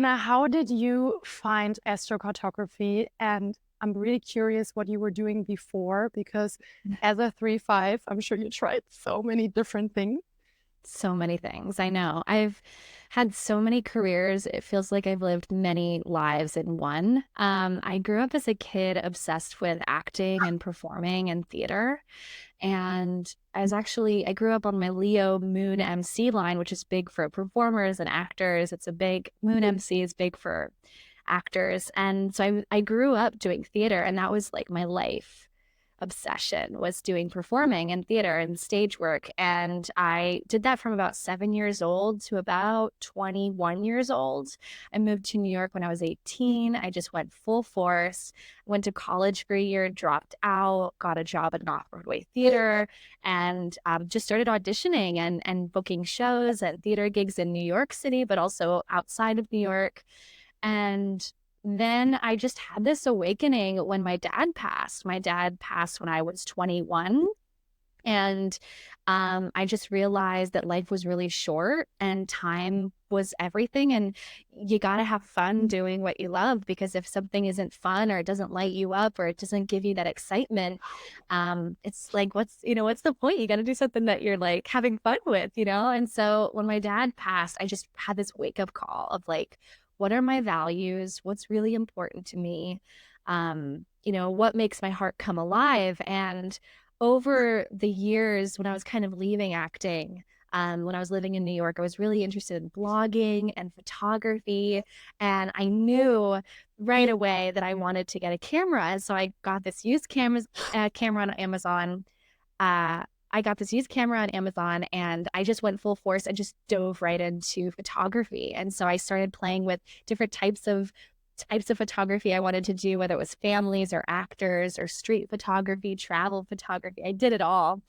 Helena, how did you find astrocartography? And I'm really curious what you were doing before, because as a 3-5, I'm sure you tried so many different things. So many things. I know. I've had so many careers. It feels like I've lived many lives in one. I grew up as a kid obsessed with acting and performing and theater. And I grew up on my Leo moon MC line, which is big for performers and actors. It's a big, moon MC is big for actors. And so I grew up doing theater, and that was like my life obsession, was doing performing and theater and stage work. And I did that from about 7 years old to about 21 years old. I moved to New York when I was 18. I just went full force, went to college for a year, dropped out, got a job at an off-Broadway theater, and just started auditioning and booking shows and theater gigs in New York City, but also outside of New York. And then I just had this awakening when my dad passed. My dad passed when I was 21. And I just realized that life was really short and time was everything. And you got to have fun doing what you love, because if something isn't fun or it doesn't light you up or it doesn't give you that excitement, it's like, what's the point? You got to do something that you're like having fun with. And so when my dad passed, I just had this wake up call of like, what are my values? What's really important to me? What makes my heart come alive? And over the years, when I was kind of leaving acting, when I was living in New York, I was really interested in blogging and photography. And I knew right away that I wanted to get a camera. And so I got this used camera on Amazon. I got this used camera on Amazon, and I just went full force and just dove right into photography. And so I started playing with different types of photography I wanted to do, whether it was families or actors or street photography, travel photography. I did it all.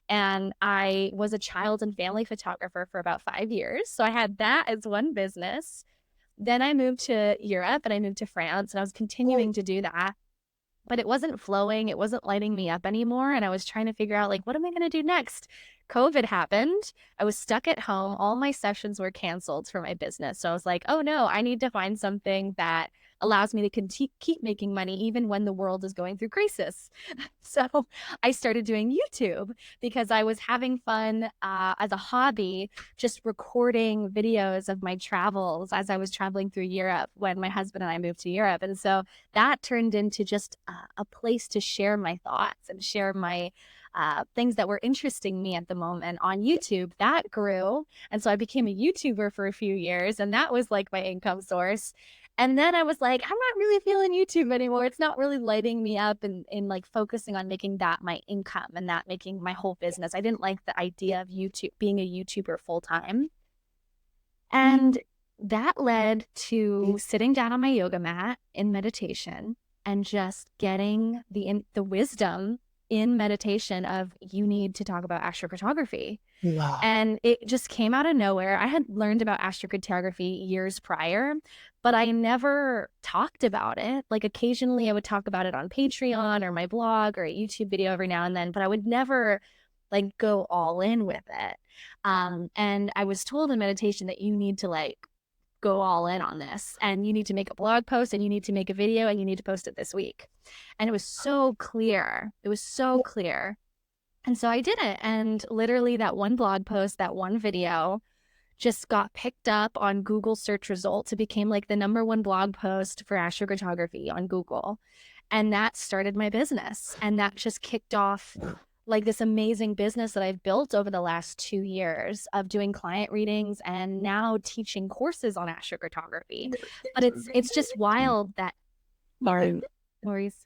And I was a child and family photographer for about 5 years. So I had that as one business. Then I moved to Europe and I moved to France, and I was continuing to do that, but it wasn't flowing. It wasn't lighting me up anymore. And I was trying to figure out, like, what am I going to do next? COVID happened. I was stuck at home. All my sessions were canceled for my business. So I was like, oh no, I need to find something that allows me to keep making money even when the world is going through crisis. So I started doing YouTube because I was having fun as a hobby, just recording videos of my travels as I was traveling through Europe when my husband and I moved to Europe. And so that turned into just a place to share my thoughts and share my things that were interesting me at the moment on YouTube. That grew. And so I became a YouTuber for a few years, and that was like my income source. And then I was like, I'm not really feeling YouTube anymore. It's not really lighting me up and like focusing on making that my income and that making my whole business. I didn't like the idea of YouTube, being a YouTuber full time. And that led to sitting down on my yoga mat in meditation and just getting the wisdom in meditation of, you need to talk about astrocartography. Wow. And it just came out of nowhere. I had learned about astrocartography years prior, but I never talked about it. Like occasionally I would talk about it on Patreon or my blog or a YouTube video every now and then, but I would never like go all in with it. And I was told in meditation that you need to like go all in on this, and you need to make a blog post, and you need to make a video, and you need to post it this week. And it was so clear. It was so clear. And so I did it. And literally that one blog post, that one video just got picked up on Google search results. It became like the #1 blog post for astrocartography on Google. And that started my business. And that just kicked off like this amazing business that I've built over the last 2 years of doing client readings and now teaching courses on astrocartography. But it's just wild that Maurice.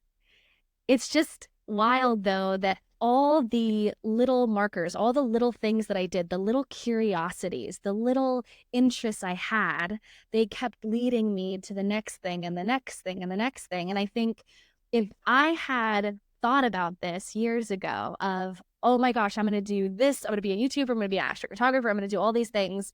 It's just wild though that all the little markers, all the little things that I did, the little curiosities, the little interests I had, they kept leading me to the next thing and the next thing and the next thing. And I think if I had thought about this years ago of, oh my gosh, I'm going to do this, I'm going to be a YouTuber, I'm going to be an astrocartographer, I'm going to do all these things,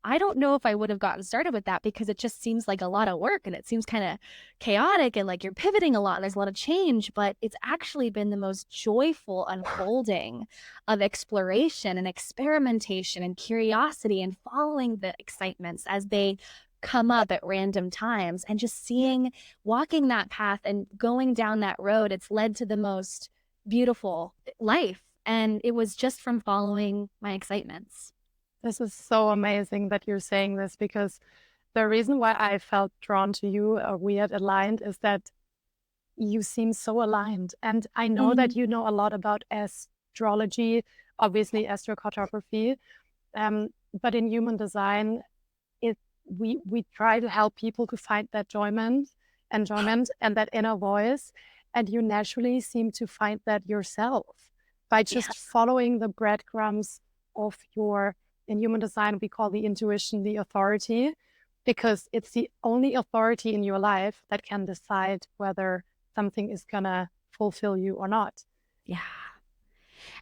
I don't know if I would have gotten started with that, because it just seems like a lot of work and it seems kind of chaotic and like you're pivoting a lot and there's a lot of change, but it's actually been the most joyful unfolding of exploration and experimentation and curiosity and following the excitements as they come up at random times, and just walking that path and going down that road, it's led to the most beautiful life. And it was just from following my excitements. This is so amazing that you're saying this, because the reason why I felt drawn to you, or we had aligned, is that you seem so aligned. And I know that you know a lot about astrology, obviously astrocartography, but in human design, we try to help people to find that enjoyment and that inner voice. And you naturally seem to find that yourself by just following the breadcrumbs of in human design, we call the intuition the authority, because it's the only authority in your life that can decide whether something is gonna fulfill you or not. Yeah.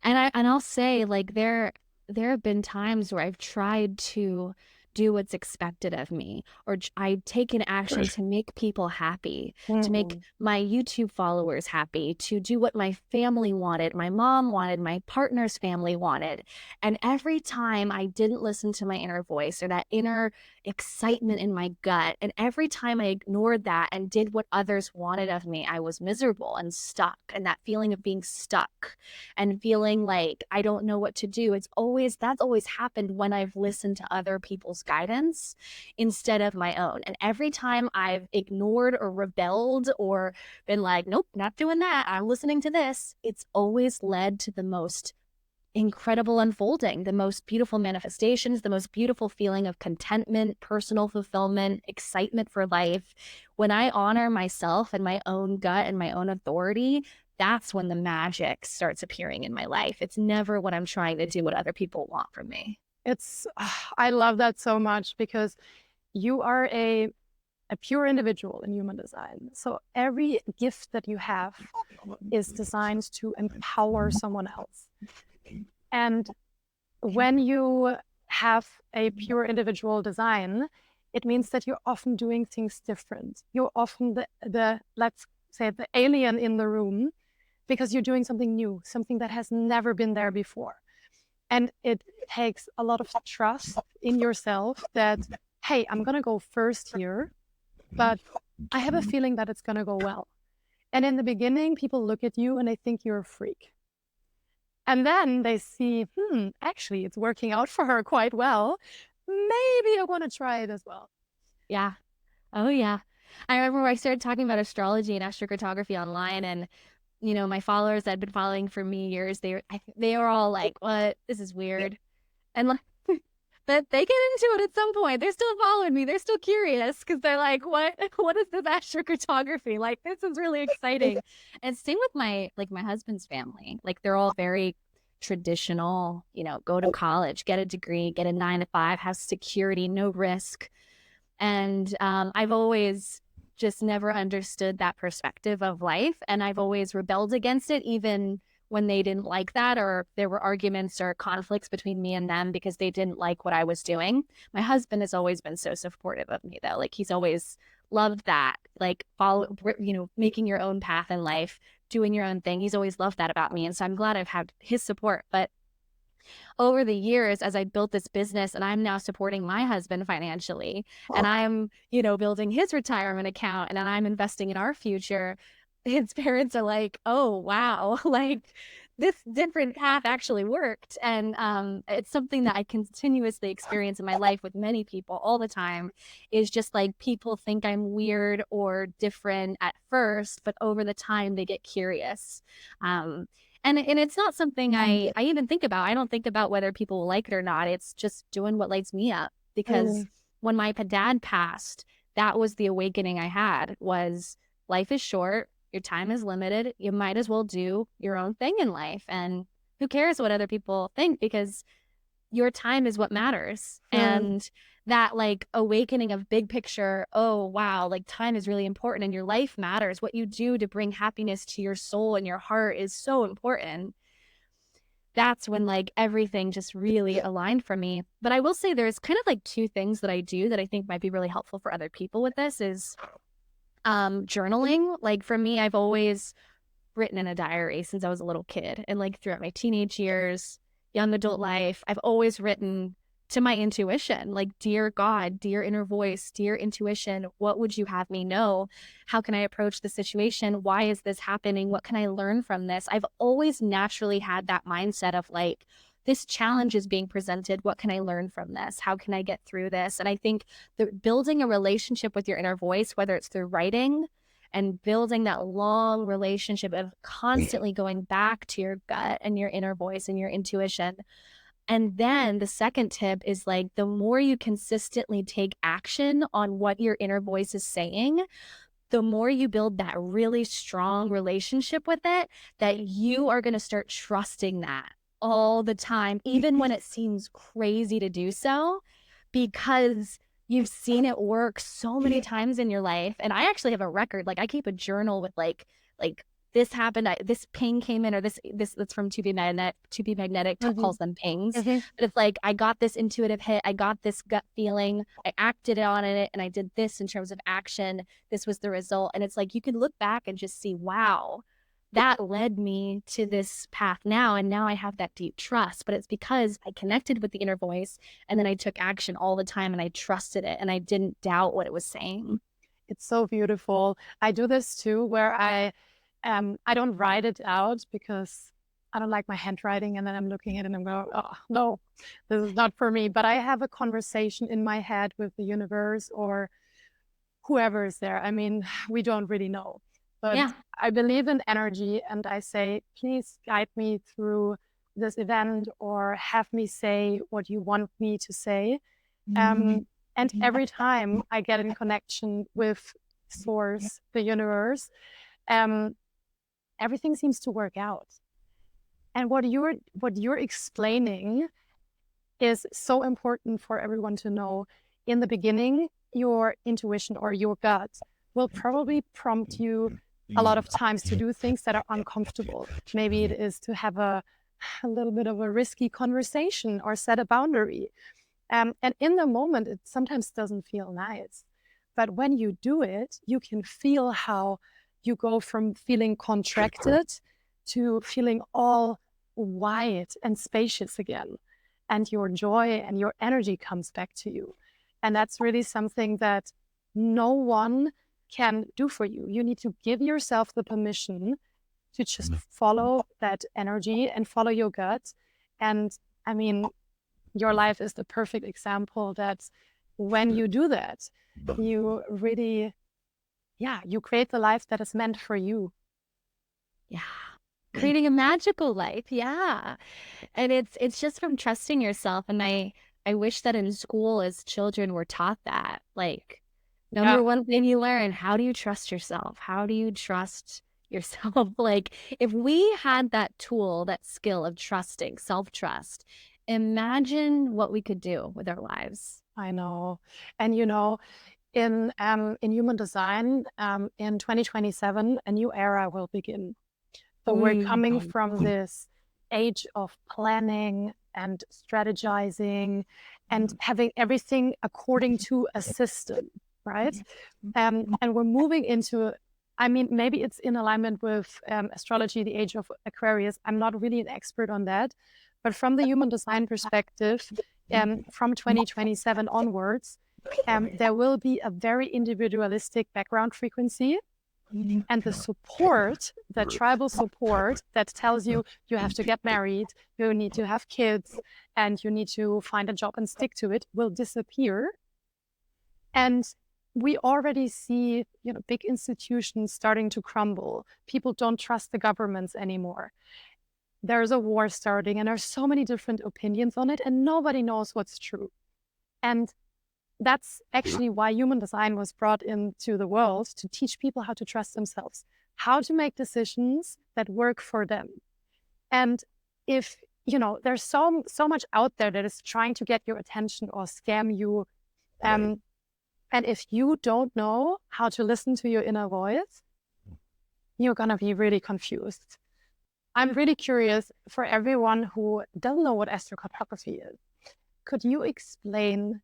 And I'll say, like, there have been times where I've tried to do what's expected of me, or I've taken action to make people happy, to make my YouTube followers happy, to do what my family wanted, my mom wanted, my partner's family wanted. And every time I didn't listen to my inner voice, or that inner excitement in my gut, and every time I ignored that and did what others wanted of me, I was miserable and stuck. And that feeling of being stuck and feeling like I don't know what to do, that's always happened when I've listened to other people's guidance instead of my own. And every time I've ignored or rebelled or been like, nope, not doing that, I'm listening to this, it's always led to the most incredible unfolding, the most beautiful manifestations, the most beautiful feeling of contentment, personal fulfillment, excitement for life. When I honor myself and my own gut and my own authority, that's when the magic starts appearing in my life. It's never when I'm trying to do what other people want from me. I love that so much, because you are a pure individual in human design. So every gift that you have is designed to empower someone else. And when you have a pure individual design, it means that you're often doing things different. You're often let's say, the alien in the room, because you're doing something new, something that has never been there before. And it takes a lot of trust in yourself that, hey, I'm going to go first here, but I have a feeling that it's going to go well. And in the beginning, people look at you and they think you're a freak. And then they see, actually, it's working out for her quite well. Maybe I want to try it as well. Yeah. Oh, yeah. I remember when I started talking about astrology and astrocartography online, and my followers that had been following for me years, they were all like, what? This is weird. And like, but they get into it at some point. They're still following me. They're still curious, because they're like, what is this astrocartography? Like, this is really exciting. And same with my husband's family. Like, they're all very traditional, go to college, get a degree, get a 9-to-5, have security, no risk. And I've always just never understood that perspective of life. And I've always rebelled against it, even when they didn't like that, or there were arguments or conflicts between me and them because they didn't like what I was doing. My husband has always been so supportive of me, though. Like, he's always loved that, like, making your own path in life, doing your own thing. He's always loved that about me. And so I'm glad I've had his support. But over the years, as I built this business, and I'm now supporting my husband financially, and I'm, building his retirement account, and I'm investing in our future, his parents are like, oh, wow, like, this different path actually worked. And it's something that I continuously experience in my life with many people all the time, is just like, people think I'm weird or different at first, but over the time they get curious. And it's not something I even think about. I don't think about whether people will like it or not. It's just doing what lights me up. Because when my dad passed, that was the awakening I had, was life is short. Your time is limited. You might as well do your own thing in life. And who cares what other people think, because your time is what matters. And that, like, awakening of big picture, oh, wow, like, time is really important and your life matters. What you do to bring happiness to your soul and your heart is so important. That's when, like, everything just really aligned for me. But I will say there's kind of like two things that I do that I think might be really helpful for other people with this, is journaling. Like, for me, I've always written in a diary since I was a little kid, and like throughout my teenage years, young adult life, I've always written to my intuition, like, dear God, dear inner voice, dear intuition, what would you have me know? How can I approach the situation? Why is this happening? What can I learn from this? I've always naturally had that mindset of like, this challenge is being presented. What can I learn from this? How can I get through this? And I think that building a relationship with your inner voice, whether it's through writing and building that long relationship of constantly going back to your gut and your inner voice and your intuition. And then the second tip is like, the more you consistently take action on what your inner voice is saying, the more you build that really strong relationship with it, that you are going to start trusting that all the time, even when it seems crazy to do so, because you've seen it work so many times in your life. And I actually have a record, like I keep a journal with like this happened, this ping came in, or this that's from To Be Magnetic calls them pings. But it's like, I got this intuitive hit, I got this gut feeling, I acted on it, and I did this in terms of action. This was the result. And it's like, you can look back and just see, wow, that led me to this path now. And now I have that deep trust. But it's because I connected with the inner voice, and then I took action all the time, and I trusted it, and I didn't doubt what it was saying. It's so beautiful. I do this too, where I don't write it out because I don't like my handwriting, and then I'm looking at it and I'm going, oh no, this is not for me. But I have a conversation in my head with the universe or whoever is there. I mean, we don't really know, but Yeah. I believe in energy, and I say, please guide me through this event, or have me say what you want me to say. And every time I get in connection with source, the universe, everything seems to work out. And what you're explaining is so important for everyone to know. In the beginning, your intuition or your gut will probably prompt you a lot of times to do things that are uncomfortable. Maybe it is to have a little bit of a risky conversation or set a boundary. And in the moment, it sometimes doesn't feel nice. But when you do it, you can feel how you go from feeling contracted to feeling all wide and spacious again. And your joy and your energy comes back to you. And that's really something that no one can do for you. You need to give yourself the permission to just follow that energy and follow your gut. And I mean, your life is the perfect example that when you do that, you really, you create the life that is meant for you. Yeah. Creating a magical life. Yeah. And it's just from trusting yourself. And I wish that in school as children were taught that. Like, number one thing you learn, how do you trust yourself? How do you trust yourself? Like, if we had that tool, that skill of trusting, self-trust, imagine what we could do with our lives. I know. And you know, in human design, in 2027, a new era will begin. So we're coming from this age of planning and strategizing and having everything according to a system, right? And we're moving into, I mean, maybe it's in alignment with astrology, the age of Aquarius. I'm not really an expert on that. But from the human design perspective, from 2027 onwards, there will be a very individualistic background frequency. And the support, the tribal support that tells you you have to get married, you need to have kids, and you need to find a job and stick to it, will disappear. And we already see, big institutions starting to crumble. People don't trust the governments anymore. There's a war starting, and there's so many different opinions on it, and nobody knows what's true. And that's actually why human design was brought into the world, to teach people how to trust themselves, how to make decisions that work for them. And if, there's so much out there that is trying to get your attention or scam you. And if you don't know how to listen to your inner voice, you're going to be really confused. I'm really curious, for everyone who doesn't know what astrocartography is, could you explain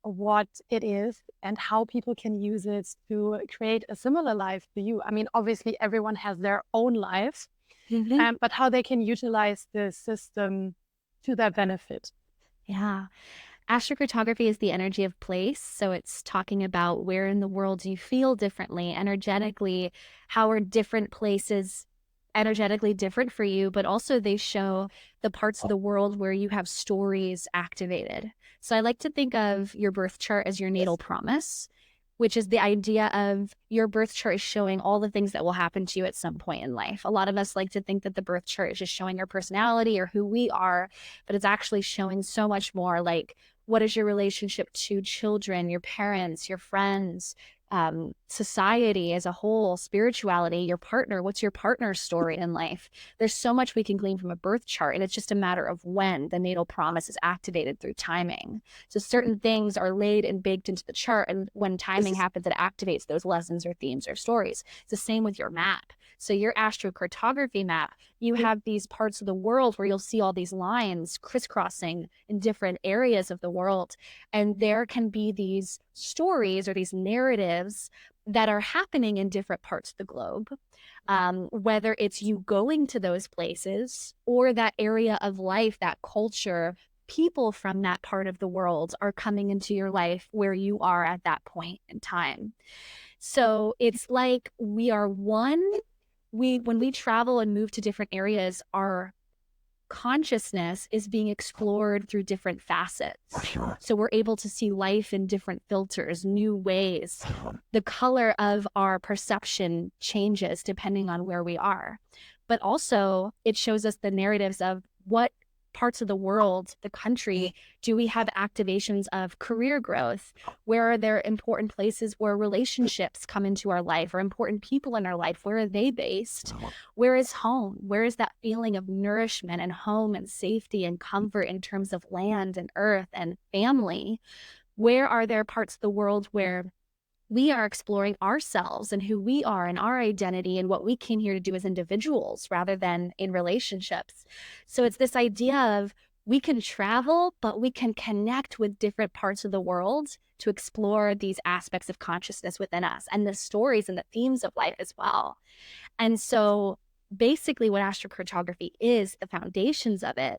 what it is and how people can use it to create a similar life to you? I mean, obviously everyone has their own life, but how they can utilize the system to their benefit. Yeah. Astrocartography is the energy of place. So it's talking about where in the world you feel differently, energetically, how are different places energetically different for you, but also they show the parts of the world where you have stories activated. So I like to think of your birth chart as your natal promise, which is the idea of your birth chart is showing all the things that will happen to you at some point in life. A lot of us like to think that the birth chart is just showing our personality or who we are, but it's actually showing so much more, like what is your relationship to children, your parents, your friends, society as a whole, spirituality, your partner, what's your partner's story in life? There's so much we can glean from a birth chart, and it's just a matter of when the natal promise is activated through timing. So certain things are laid and baked into the chart, and when timing happens, it activates those lessons or themes or stories. It's the same with your map. So your astrocartography map, you have these parts of the world where you'll see all these lines crisscrossing in different areas of the world. And there can be these stories or these narratives that are happening in different parts of the globe, whether it's you going to those places or that area of life, that culture, people from that part of the world are coming into your life where you are at that point in time. So it's like we are one. When we travel and move to different areas, our consciousness is being explored through different facets. So we're able to see life in different filters, new ways. The color of our perception changes depending on where we are. But also, it shows us the narratives of what parts of the world, the country, do we have activations of career growth? Where are there important places where relationships come into our life or important people in our life? Where are they based? Where is home? Where is that feeling of nourishment and home and safety and comfort in terms of land and earth and family? Where are there parts of the world where we are exploring ourselves and who we are and our identity and what we came here to do as individuals rather than in relationships? So it's this idea of we can travel, but we can connect with different parts of the world to explore these aspects of consciousness within us and the stories and the themes of life as well. And so basically what astrocartography is, the foundations of it,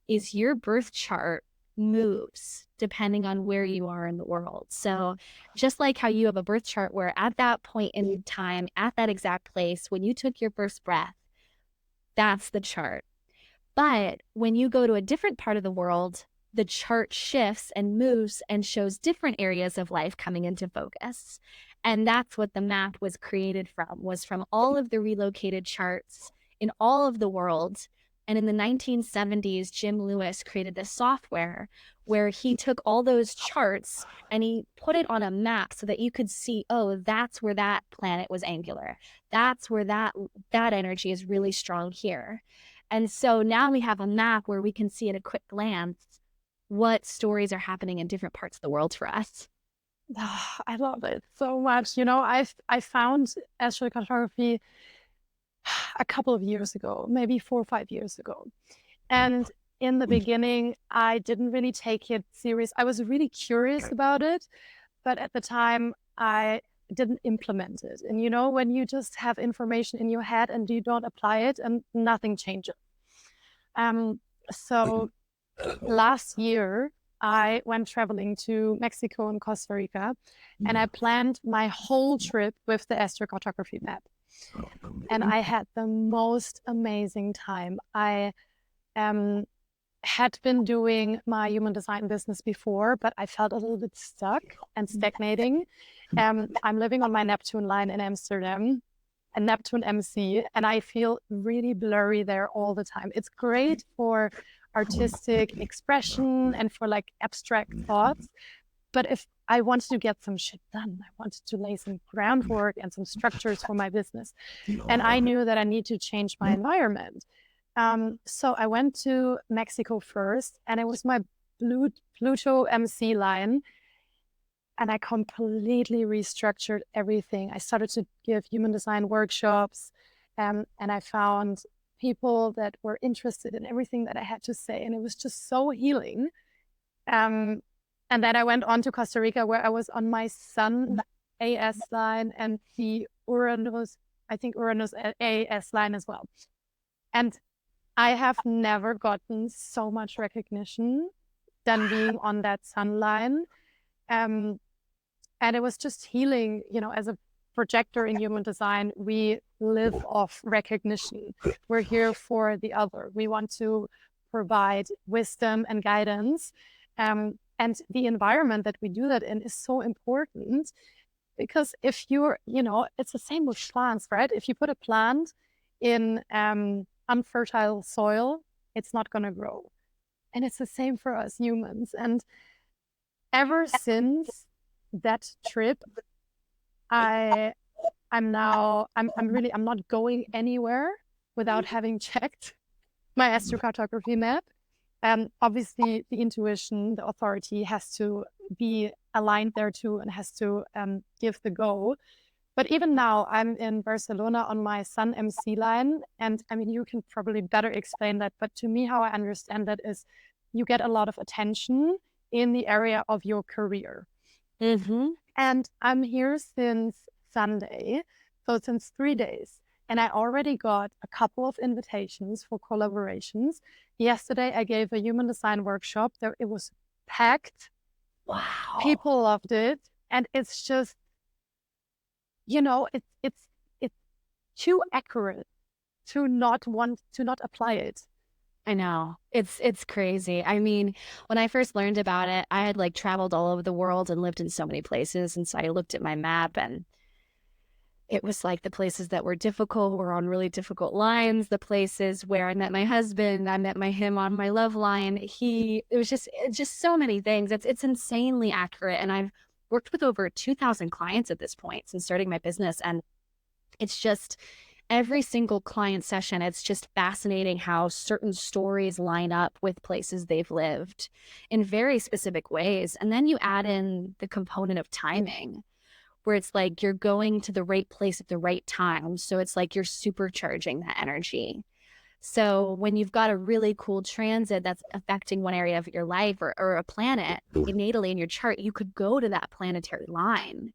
is your birth chart moves depending on where you are in the world. So just like how you have a birth chart where at that point in time, at that exact place, when you took your first breath, that's the chart. But when you go to a different part of the world, the chart shifts and moves and shows different areas of life coming into focus. And that's what the map was created from, was from all of the relocated charts in all of the world. And in the 1970s, Jim Lewis created this software where he took all those charts and he put it on a map so that you could see, oh, that's where that planet was angular. That's where that energy is really strong here. And so now we have a map where we can see at a quick glance what stories are happening in different parts of the world for us. Oh, I love it so much. You know, I found astrocartography a couple of years ago, maybe 4 or 5 years ago. And in the beginning, I didn't really take it serious. I was really curious about it, but at the time, I didn't implement it. And you know, when you just have information in your head and you don't apply it, and nothing changes. So last year, I went traveling to Mexico and Costa Rica, and I planned my whole trip with the astrocartography map. And I had the most amazing time. I had been doing my human design business before, but I felt a little bit stuck and stagnating. I'm living on my Neptune line in Amsterdam, a Neptune MC, and I feel really blurry there all the time. It's great for artistic expression and for like abstract thoughts. But if I wanted to get some shit done, I wanted to lay some groundwork and some structures for my business. And I knew that I need to change my environment. So I went to Mexico first, and it was my Pluto MC line. And I completely restructured everything. I started to give human design workshops, and I found people that were interested in everything that I had to say. And it was just so healing. And then I went on to Costa Rica, where I was on my Sun AS line and the Uranus, I think Uranus AS line as well. And I have never gotten so much recognition than being on that sun line. And it was just healing, you know, as a projector in human design, we live off recognition. We're here for the other. We want to provide wisdom and guidance. And the environment that we do that in is so important, because if you're, you know, it's the same with plants, right? If you put a plant in unfertile soil, it's not going to grow. And it's the same for us humans. And ever since that trip, I'm not going anywhere without having checked my astrocartography map. Obviously, the intuition, the authority has to be aligned there too, and has to give the go. But even now, I'm in Barcelona on my Sun MC line. And I mean, you can probably better explain that. But to me, how I understand that is you get a lot of attention in the area of your career. And I'm here since Sunday, so since 3 days. And I already got a couple of invitations for collaborations. Yesterday, I gave a human design workshop. It was packed. Wow. People loved it. And it's just, you know, it's too accurate to not apply it. I know. It's crazy. I mean, when I first learned about it, I had like traveled all over the world and lived in so many places. And so I looked at my map, and it was like the places that were difficult were on really difficult lines. The places where I met my husband, I met him on my love line. It was just so many things. It's insanely accurate. And I've worked with over 2,000 clients at this point since starting my business. And it's just every single client session, it's just fascinating how certain stories line up with places they've lived in very specific ways. And then you add in the component of timing, where it's like you're going to the right place at the right time. So it's like you're supercharging that energy. So when you've got a really cool transit that's affecting one area of your life or a planet natally in your chart, you could go to that planetary line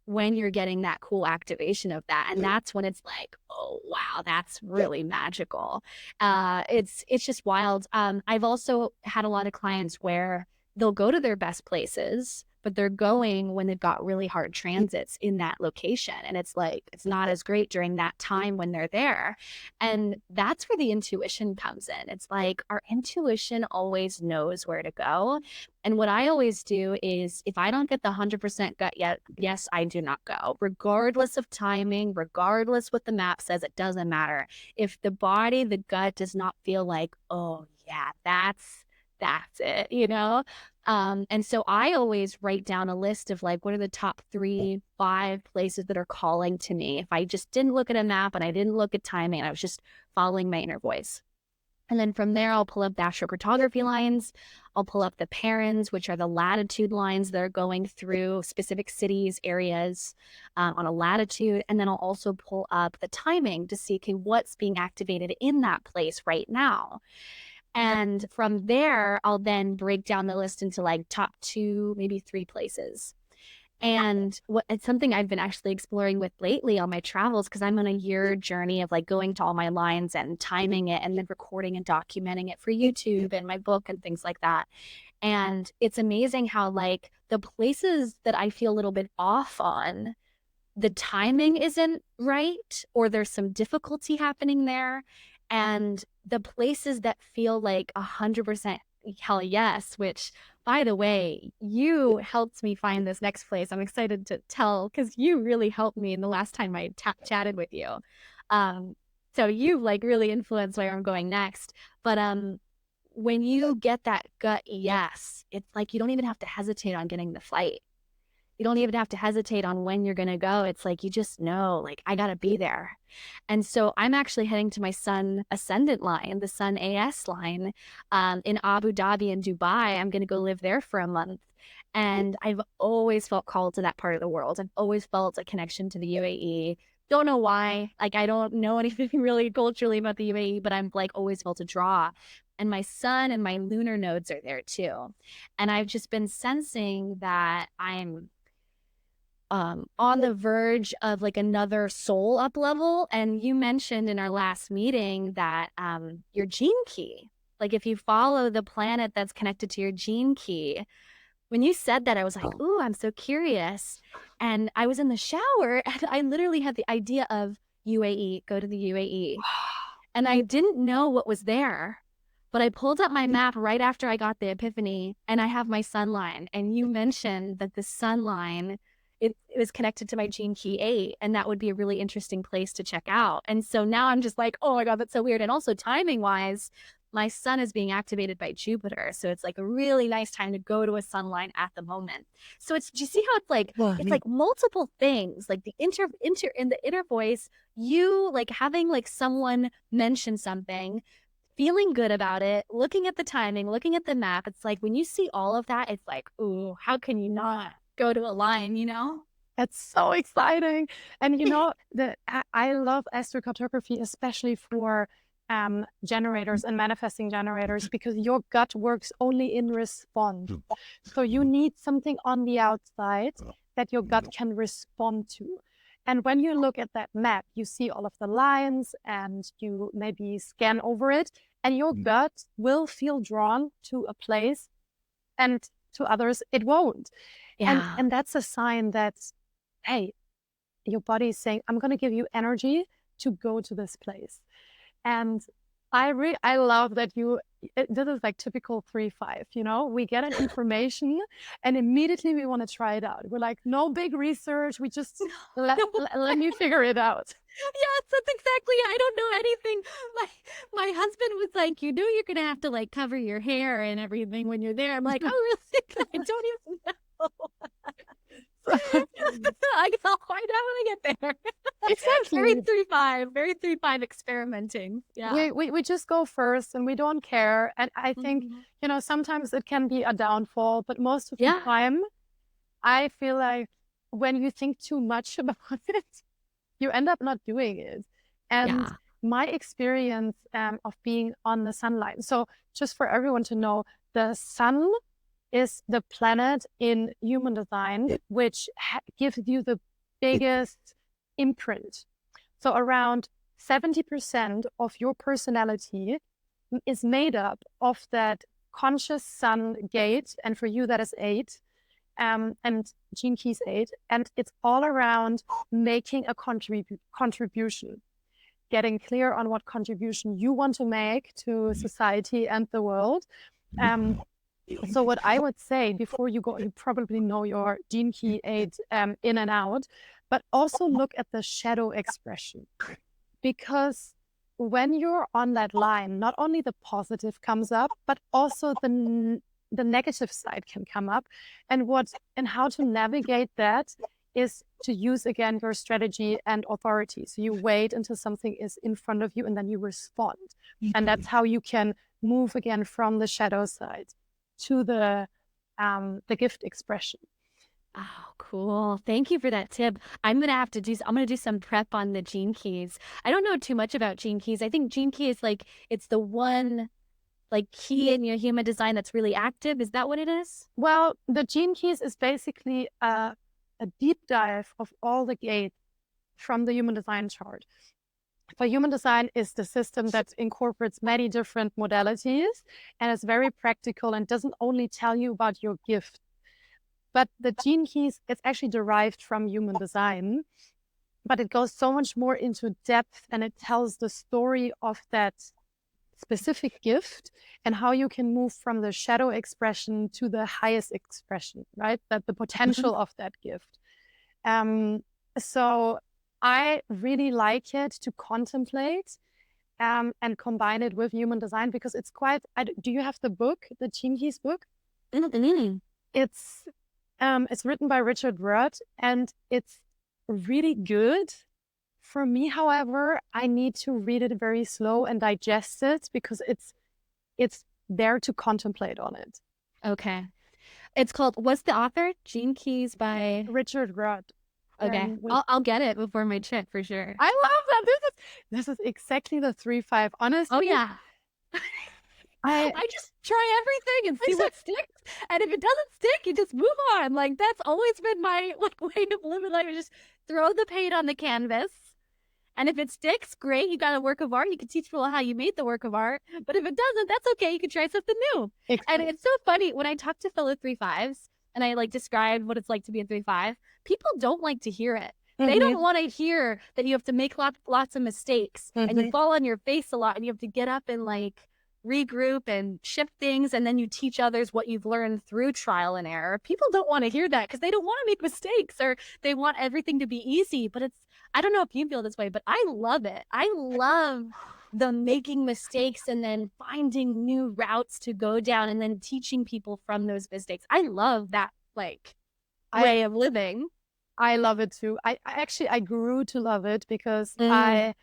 when you're getting that cool activation of that. And that's when it's like, oh, wow, that's really magical. It's just wild. I've also had a lot of clients where they'll go to their best places, but they're going when they've got really hard transits in that location. And it's like, it's not as great during that time when they're there. And that's where the intuition comes in. It's like our intuition always knows where to go. And what I always do is if I don't get the 100% gut yet, yes, I do not go, regardless of timing, regardless what the map says, it doesn't matter. If the body, the gut does not feel like, oh yeah, that's it, you know? And so I always write down a list of like, what are the top 3, 5 places that are calling to me? If I just didn't look at a map and I didn't look at timing, I was just following my inner voice. And then from there, I'll pull up the astrocartography lines. I'll pull up the parens, which are the latitude lines that are going through specific cities, areas on a latitude. And then I'll also pull up the timing to see, okay, what's being activated in that place right now. And from there, I'll then break down the list into like top 2, maybe 3 places. And it's something I've been actually exploring with lately on my travels, because I'm on a year journey of like going to all my lines and timing it and then recording and documenting it for YouTube and my book and things like that. And it's amazing how like the places that I feel a little bit off on, the timing isn't right, or there's some difficulty happening there. And the places that feel like 100% hell yes, which by the way, you helped me find this next place. I'm excited to tell because you really helped me in the last time I chatted with you. So you like really influenced where I'm going next. But when you get that gut yes, it's like you don't even have to hesitate on getting the flight. You don't even have to hesitate on when you're going to go. It's like, you just know, like, I got to be there. And so I'm actually heading to my Sun Ascendant line, the Sun AS line in Abu Dhabi and Dubai. I'm going to go live there for a month. And I've always felt called to that part of the world. I've always felt a connection to the UAE. Don't know why. Like, I don't know anything really culturally about the UAE, but I'm like always felt a draw. And my sun and my lunar nodes are there too. And I've just been sensing that I'm on the verge of like another soul up level. And you mentioned in our last meeting that your gene key like if you follow the planet that's connected to your gene key. When you said that, I was like, ooh, I'm so curious. And I was in the shower and I literally had the idea of UAE, go to the UAE. And I didn't know what was there. But I pulled up my map right after I got the epiphany, and I have my sun line. And you mentioned that the sun line, it was connected to my gene key 8, and that would be a really interesting place to check out. And so now I'm just like, oh my God, that's so weird. And also timing wise, my sun is being activated by Jupiter. So it's like a really nice time to go to a sun line at the moment. So do you see how it's like multiple things, like the in the inner voice, you like having like someone mention something, feeling good about it, looking at the timing, looking at the map. It's like when you see all of that, it's like, ooh, how can you not go to a line, you know? That's so exciting. And I love astrocartography, especially for generators and manifesting generators, because your gut works only in response. So you need something on the outside that your gut can respond to. And when you look at that map, you see all of the lines and you maybe scan over it, and your gut will feel drawn to a place, and to others it won't. Yeah. And that's a sign that, hey, your body is saying, I'm going to give you energy to go to this place. And I love that this is like typical 3-5, we get an information and immediately we want to try it out. We're like, no big research. We just let me figure it out. Yes, that's exactly. I don't know anything. My husband was like, you're going to have to like cover your hair and everything when you're there. I'm like, oh, really? I don't even know. I'll find out when I get there. Exactly. Very 3-5 experimenting. Yeah. We just go first and we don't care. And I think, sometimes it can be a downfall, but most of the time, I feel like when you think too much about it, you end up not doing it. And my experience of being on the sunlight. So just for everyone to know, the sun is the planet in human design, which gives you the biggest imprint. So around 70% of your personality is made up of that conscious sun gate. And for you, that is 8. And gene keys 8. And it's all around making a contribution, getting clear on what contribution you want to make to society and the world. So what I would say before you go, you probably know your gene key 8 in and out, but also look at the shadow expression. Because when you're on that line, not only the positive comes up, but also the negative side can come up. And how to navigate that is to use, again, your strategy and authority. So you wait until something is in front of you and then you respond. And that's how you can move again from the shadow side to the gift expression. Oh, cool. Thank you for that tip. I'm going to do some prep on the gene keys. I don't know too much about gene keys. I think gene key is like, it's the one like key in your human design that's really active. Is that what it is? Well, the gene keys is basically a deep dive of all the gates from the human design chart. For human design is the system that incorporates many different modalities and is very practical and doesn't only tell you about your gift. But the gene keys, it's actually derived from human design, but it goes so much more into depth and it tells the story of that specific gift and how you can move from the shadow expression to the highest expression, right? That the potential of that gift. So I really like it to contemplate and combine it with human design because it's quite, do you have the book, the Gene Keys book? It's written by Richard Rudd and it's really good. For me, however, I need to read it very slow and digest it because it's there to contemplate on it. Okay. It's called, what's the author? Gene Keys by Richard Rudd. Okay. I'll get it before my trip for sure. I love that. This is exactly the 3-5. Honestly. Oh yeah. I just try everything and see what sticks. And if it doesn't stick, you just move on. Like that's always been my way to live in life. Just throw the paint on the canvas And if it sticks, great, you got a work of art. You can teach people how you made the work of art. But if it doesn't, that's okay. You can try something new. And it's so funny when I talk to fellow 3/5s and I like describe what it's like to be a 3/5, people don't like to hear it. They don't want to hear that you have to make lots of mistakes and you fall on your face a lot and you have to get up and like regroup and shift things, and then you teach others what you've learned through trial and error. People don't want to hear that because they don't want to make mistakes, or they want everything to be easy. But it's, I don't know if you feel this way, but I love it. I love the making mistakes and then finding new routes to go down and then teaching people from those mistakes. I love that like way of living. I love it too. I grew to love it because I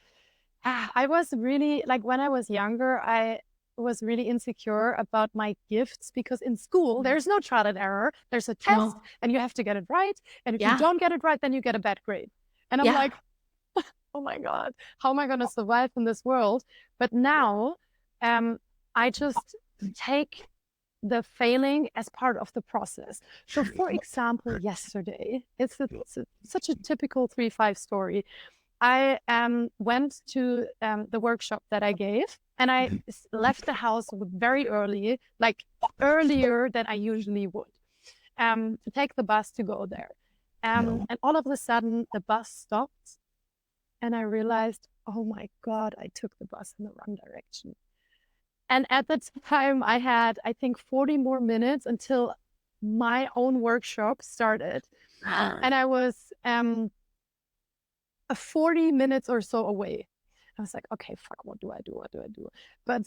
was really, like, when I was younger, I was really insecure about my gifts, because in school there's no trial and error. There's a test and you have to get it right. And if you don't get it right, then you get a bad grade. And I'm like, oh my God, how am I going to survive in this world? But now I just take the failing as part of the process. So for example, yesterday, it's such a typical 3/5 story. I went to the workshop that I gave, and I left the house very early, like earlier than I usually would, to take the bus to go there. And all of a sudden, the bus stopped, and I realized, oh my God, I took the bus in the wrong direction. And at the time, I had, I think, 40 more minutes until my own workshop started. And I was 40 minutes or so away. I was like, okay, fuck, what do I do? What do I do? But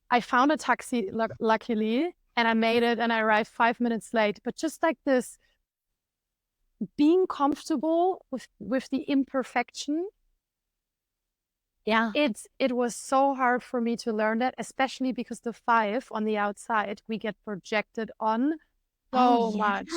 I found a taxi, luckily, and I made it, and I arrived 5 minutes late. But just like this, being comfortable with the imperfection, it was so hard for me to learn that, especially because the 5 on the outside, we get projected on so much.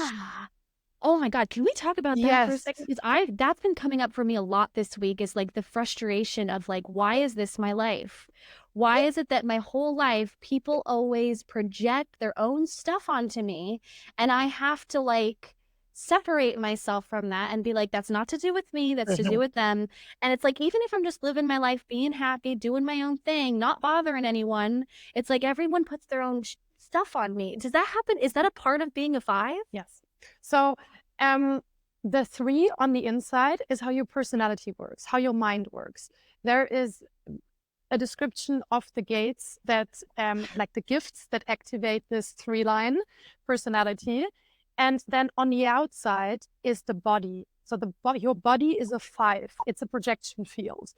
Oh my God, can we talk about that for a second? Because that's been coming up for me a lot this week, is like the frustration of like, why is this my life? Why is it that my whole life people always project their own stuff onto me, and I have to like separate myself from that and be like, that's not to do with me, that's to do with them. And it's like, even if I'm just living my life, being happy, doing my own thing, not bothering anyone, it's like everyone puts their own stuff on me. Does that happen? Is that a part of being a 5? Yes. So the 3 on the inside is how your personality works, how your mind works. There is a description of the gates that, like the gifts that activate this 3-line personality. And then on the outside is the body. So the body, your body is a 5. It's a projection field.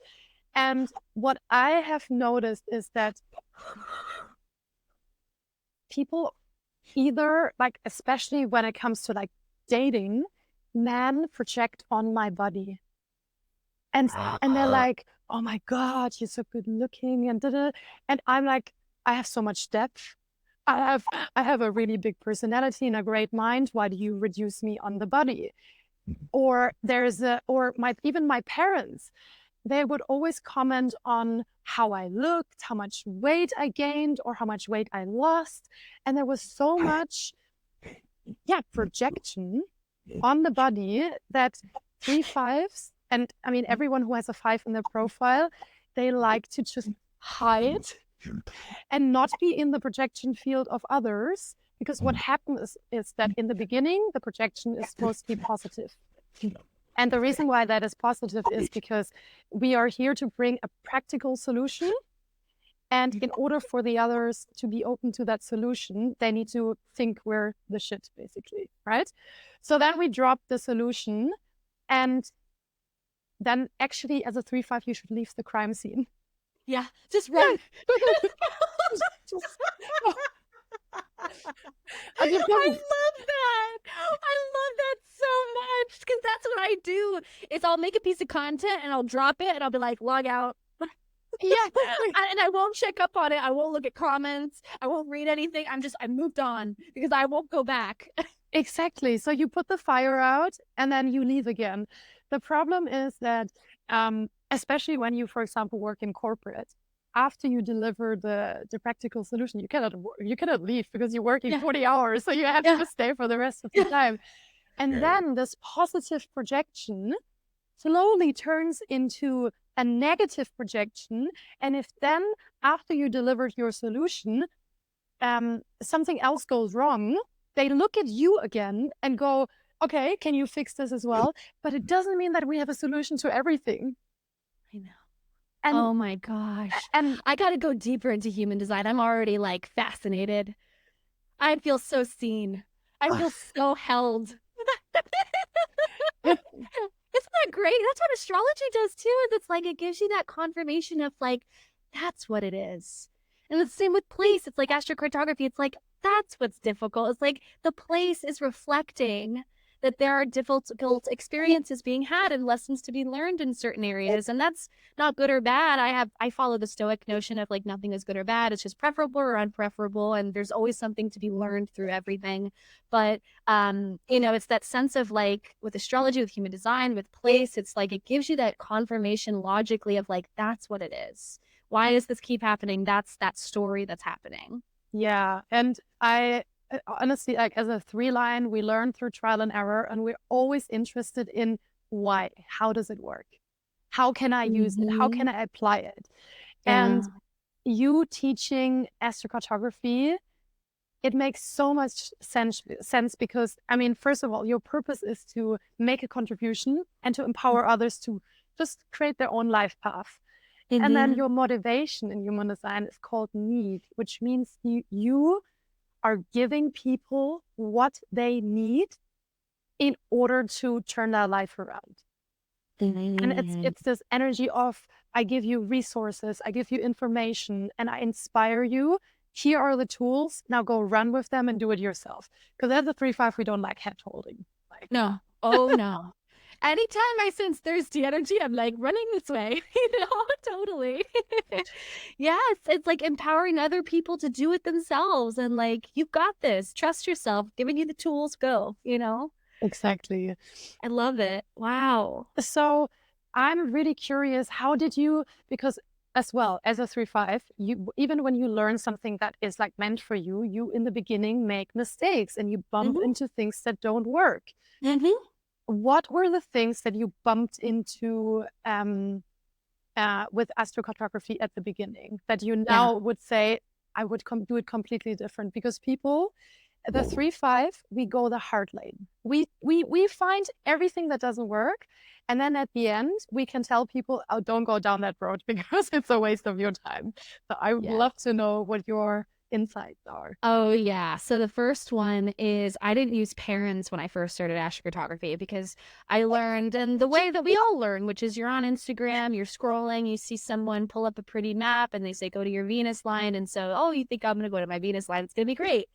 And what I have noticed is that people either, like, especially when it comes to like dating, men project on my body. And they're like, oh my God, you're so good looking, and da-da. And I'm like, I have so much depth. I have a really big personality and a great mind. Why do you reduce me on the body? Or even my parents, they would always comment on how I looked, how much weight I gained, or how much weight I lost. And there was so much, projection on the body that 3/5s, and I mean, everyone who has a 5 in their profile, they like to just hide and not be in the projection field of others, because what happens is that in the beginning, the projection is supposed to be positive. And the reason why that is positive is because we are here to bring a practical solution. And in order for the others to be open to that solution, they need to think we're the shit, basically, right? So then we drop the solution, and then actually as a 3/5, you should leave the crime scene. Yeah, just run. I love that. I love that so much, because that's what I do. Is I'll make a piece of content and I'll drop it and I'll be like, log out. And I won't check up on it. I won't look at comments. I won't read anything. I moved on because I won't go back. Exactly. So you put the fire out and then you leave again. The problem is that, especially when you, for example, work in corporate, after you deliver the practical solution, you cannot leave because you're working 40 hours. So you have to stay for the rest of the time. And then this positive projection slowly turns into a negative projection, and if then after you delivered your solution, something else goes wrong, they look at you again and go, okay, can you fix this as well? But it doesn't mean that we have a solution to everything. I know. And Oh my gosh. and I got to go deeper into human design. I'm already like fascinated. I feel so seen. I feel so held. Isn't that great? That's what astrology does too. It's like it gives you that confirmation of like, that's what it is. And it's the same with place. It's like astrocartography. It's like, that's what's difficult. It's like the place is reflecting that there are difficult experiences being had and lessons to be learned in certain areas. And that's not good or bad. I follow the Stoic notion of like nothing is good or bad. It's just preferable or unpreferable. And there's always something to be learned through everything. But it's that sense of like with astrology, with human design, with place, it's like it gives you that confirmation logically of like, that's what it is. Why does this keep happening? That's that story that's happening. yeah, and I honestly, like as a 3-line, we learn through trial and error, and we're always interested in why. How does it work? How can I use it? How can I apply it? And you teaching astrocartography, it makes so much sense because, I mean, first of all, your purpose is to make a contribution and to empower others to just create their own life path. And then your motivation in human design is called need, which means you are giving people what they need in order to turn their life around. And it's this energy of, I give you resources, I give you information, and I inspire you. Here are the tools. Now go run with them and do it yourself. Because as a 3-5, we don't like hand holding. Like, no. Oh, no. Anytime I sense thirsty energy, I'm like running this way, totally. Yeah, it's like empowering other people to do it themselves and like, you've got this, trust yourself, giving you the tools, go, Exactly. I love it. Wow. So I'm really curious, how did you, because as well as a 3-5, you, even when you learn something that is like meant for you, you in the beginning make mistakes and you bump into things that don't work. What were the things that you bumped into with astrocartography at the beginning that you now would say, I would do it completely different? Because people, the 3-5, we go the hard lane. We find everything that doesn't work. And then at the end, we can tell people, oh, don't go down that road because it's a waste of your time. So I would love to know what your insights are. Oh, yeah. So the first one is I didn't use parents when I first started astrocartography because I learned, and the way that we all learn, which is you're on Instagram, you're scrolling, you see someone pull up a pretty map and they say, go to your Venus line. And so, oh, you think I'm going to go to my Venus line? It's going to be great.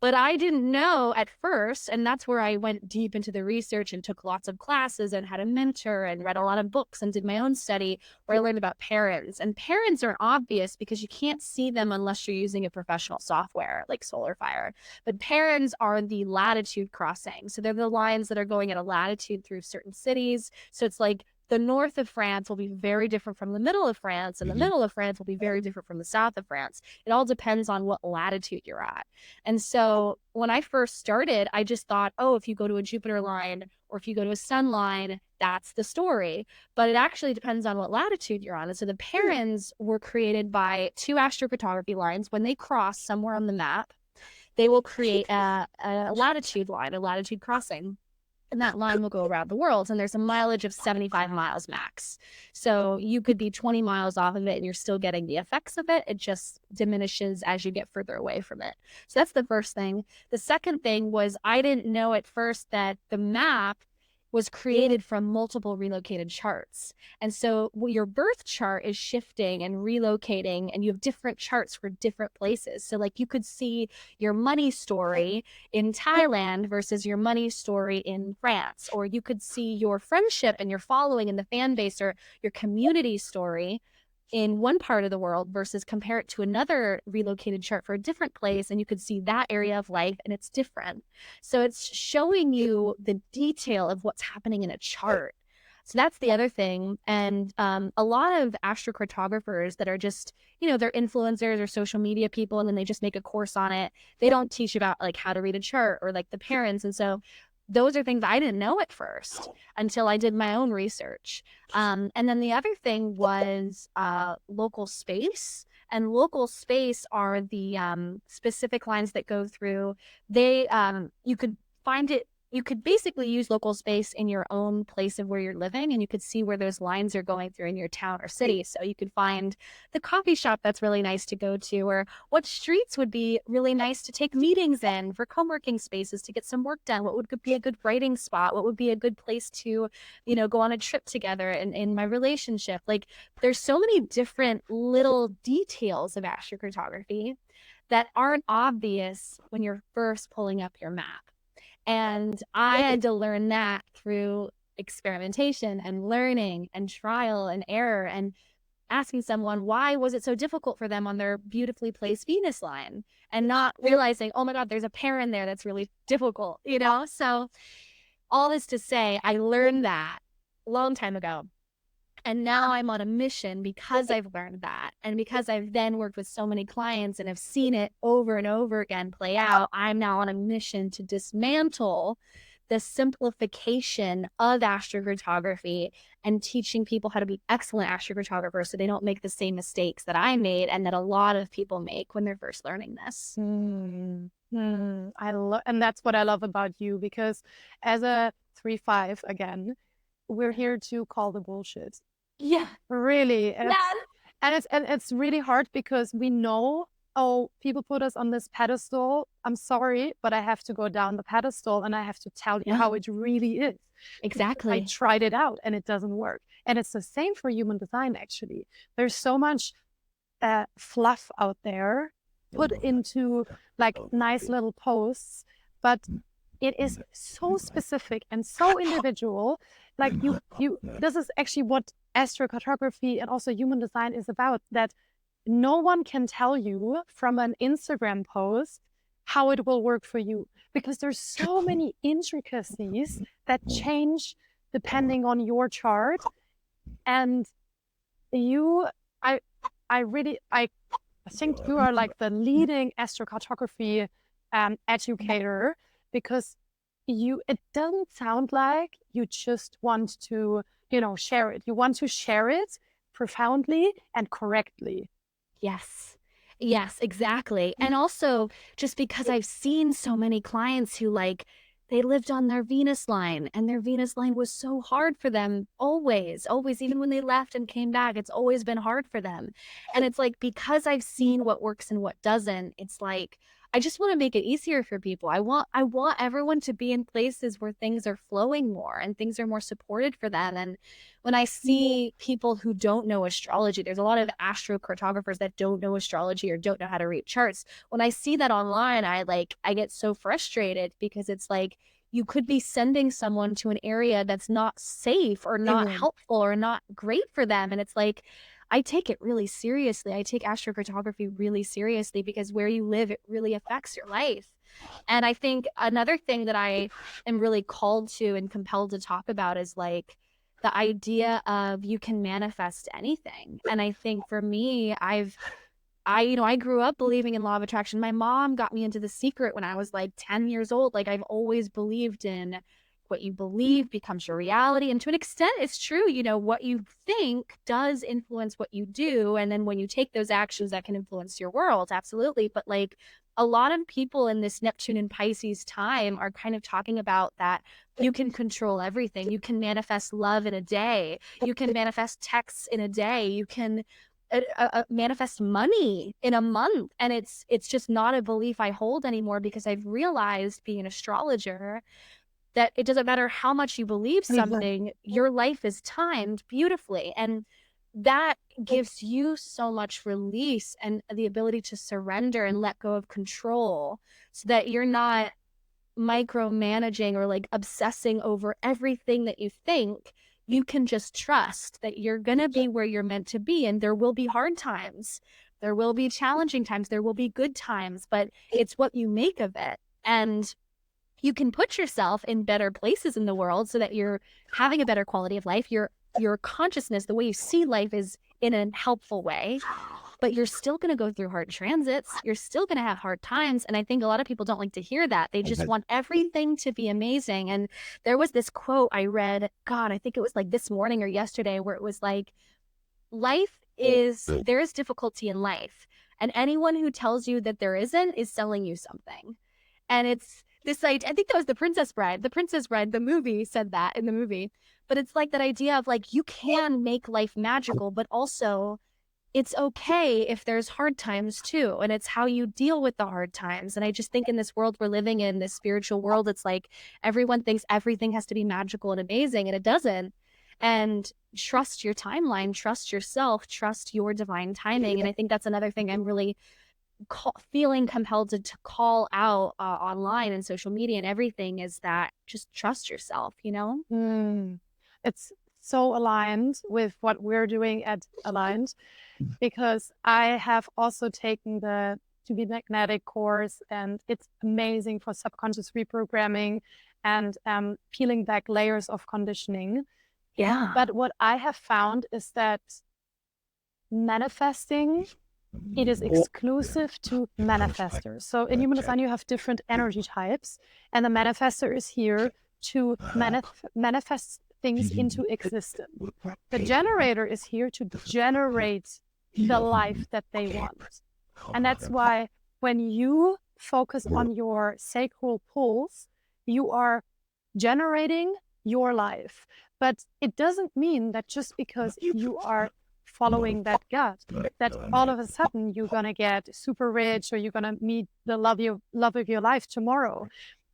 But I didn't know at first, and that's where I went deep into the research and took lots of classes and had a mentor and read a lot of books and did my own study where I learned about parents. And parents are obvious because you can't see them unless you're using a professional software like SolarFire. But parents are the latitude crossing. So they're the lines that are going at a latitude through certain cities. So it's like the north of France will be very different from the middle of France, and the middle of France will be very different from the south of France. It all depends on what latitude you're at. And so when I first started, I just thought, oh, if you go to a Jupiter line or if you go to a sun line, that's the story. But it actually depends on what latitude you're on. And so the parents were created by 2 astrocartography lines. When they cross somewhere on the map, they will create a latitude line, a latitude crossing. And that line will go around the world. And there's a mileage of 75 miles max. So you could be 20 miles off of it and you're still getting the effects of it. It just diminishes as you get further away from it. So that's the first thing. The second thing was I didn't know at first that the map was created from multiple relocated charts. And so your birth chart is shifting and relocating, and you have different charts for different places. So like you could see your money story in Thailand versus your money story in France, or you could see your friendship and your following and the fan base or your community story in one part of the world versus compare it to another relocated chart for a different place, and you could see that area of life and it's different. So it's showing you the detail of what's happening in a chart. So that's the other thing. And a lot of astrocartographers that are just, they're influencers or social media people, and then they just make a course on it. They don't teach about like how to read a chart or like the parents. And so those are things I didn't know at first until I did my own research. And then the other thing was local space. And local space are the specific lines that go through. They you could find it. You could basically use local space in your own place of where you're living, and you could see where those lines are going through in your town or city. So you could find the coffee shop that's really nice to go to, or what streets would be really nice to take meetings in for co-working spaces to get some work done. What would be a good writing spot? What would be a good place to, you know, go on a trip together in my relationship? Like, there's so many different little details of astrocartography that aren't obvious when you're first pulling up your map. And I had to learn that through experimentation and learning and trial and error and asking someone, why was it so difficult for them on their beautifully placed Venus line, and not realizing, oh my God, there's a pair in there that's really difficult, you know? So all this to say, I learned that a long time ago. And now I'm on a mission because I've learned that. And because I've then worked with so many clients and have seen it over and over again play out, I'm now on a mission to dismantle the simplification of astrocartography and teaching people how to be excellent astrocartographers so they don't make the same mistakes that I made and that a lot of people make when they're first learning this. And that's what I love about you, because as a 3-5, again, we're here to call the bullshit. Yeah. Really. And it's really hard because we know, oh, people put us on this pedestal. I'm sorry, but I have to go down the pedestal and I have to tell you how it really is. Exactly. I tried it out and it doesn't work. And it's the same for human design, actually. There's so much fluff out there put into like nice little posts, but it is so specific and so individual. Like this is actually what astrocartography and also human design is about, that no one can tell you from an Instagram post how it will work for you, because there's so many intricacies that change depending on your chart. And I think you are like the leading astrocartography educator, because it doesn't sound like you just want to, share it. You want to share it profoundly and correctly. Yes, exactly. And also, just because I've seen so many clients who they lived on their Venus line and their Venus line was so hard for them, always, even when they left and came back, it's always been hard for them. And it's like, because I've seen what works and what doesn't, it's like, I just want to make it easier for people. I want everyone to be in places where things are flowing more and things are more supported for them. And when I see people who don't know astrology, there's a lot of astrocartographers that don't know astrology or don't know how to read charts. When I see that online, I get so frustrated, because it's like, you could be sending someone to an area that's not safe or not helpful or not great for them. And it's like, I take it really seriously. I take astrocartography really seriously, because where you live, it really affects your life. And I think another thing that I am really called to and compelled to talk about is the idea of you can manifest anything. And I think for me, I grew up believing in law of attraction. My mom got me into The Secret when I was 10 years old. I've always believed in what you believe becomes your reality. And to an extent, it's true. What you think does influence what you do. And then when you take those actions, that can influence your world. Absolutely. But a lot of people in this Neptune and Pisces time are kind of talking about that you can control everything. You can manifest love in a day. You can manifest texts in a day. You can manifest money in a month. And it's just not a belief I hold anymore, because I've realized, being an astrologer, that it doesn't matter how much you believe something, your life is timed beautifully. And that gives you so much release and the ability to surrender and let go of control, so that you're not micromanaging or obsessing over everything that you think. You can just trust that you're going to be where you're meant to be. And there will be hard times. There will be challenging times. There will be good times, but it's what you make of it. And you can put yourself in better places in the world so that you're having a better quality of life. Your consciousness, the way you see life, is in a helpful way. but you're still going to go through hard transits. You're still going to have hard times. And I think a lot of people don't like to hear that. They just want everything to be amazing. And there was this quote I read, God, I think it was like this morning or yesterday, where it was like, there is difficulty in life. And anyone who tells you that there isn't is selling you something. And it's this, I think that was The Princess Bride. The Princess Bride, the movie, said that in the movie. But it's like that idea of like, you can make life magical, but also it's okay if there's hard times too. And it's how you deal with the hard times. And I just think in this world we're living in, this spiritual world, it's like everyone thinks everything has to be magical and amazing, and it doesn't. And trust your timeline, trust yourself, trust your divine timing. And I think that's another thing I'm really feeling compelled to call out online and social media and everything, is that just trust yourself, you know? It's so aligned with what we're doing at Aligned, because I have also taken the To Be Magnetic course, and it's amazing for subconscious reprogramming and peeling back layers of conditioning. Yeah. But what I have found is that manifesting, it is exclusive to manifestors. So in human design, you have different energy types, and the manifestor is here to manifest things into existence. The generator is here to generate the life that they want. And that's why when you focus on your sacral pulse, you are generating your life. But it doesn't mean that just because you are following that gut, that all of a sudden you're going to get super rich or you're going to meet the love of your life tomorrow.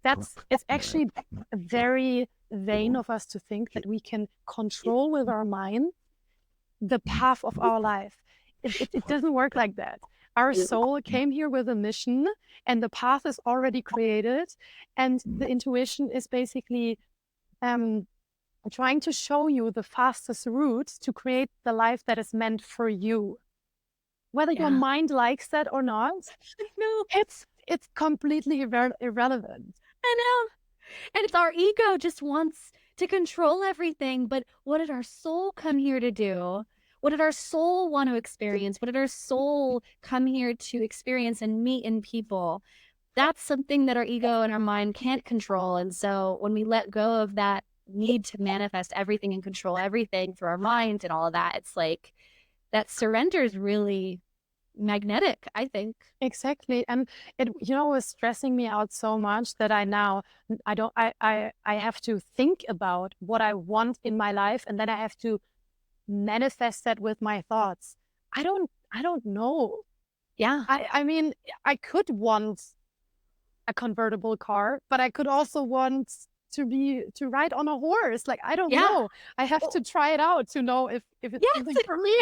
It's actually very vain of us to think that we can control with our mind the path of our life. It doesn't work like that. Our soul came here with a mission, and the path is already created, and the intuition is basically trying to show you the fastest route to create the life that is meant for you. Whether your mind likes that or not, no, it's completely irrelevant. I know. And it's our ego just wants to control everything. But what did our soul come here to do? What did our soul want to experience? What did our soul come here to experience and meet in people? That's something that our ego and our mind can't control. And so when we let go of that need to manifest everything and control everything through our mind and all of that, it's like that surrender is really magnetic, I think. Exactly. And it, was stressing me out so much that I have to think about what I want in my life, and then I have to manifest that with my thoughts. I don't know. Yeah. I mean, I could want a convertible car, but I could also want to ride on a horse. Like, I don't know. I have to try it out to know if it's something for me.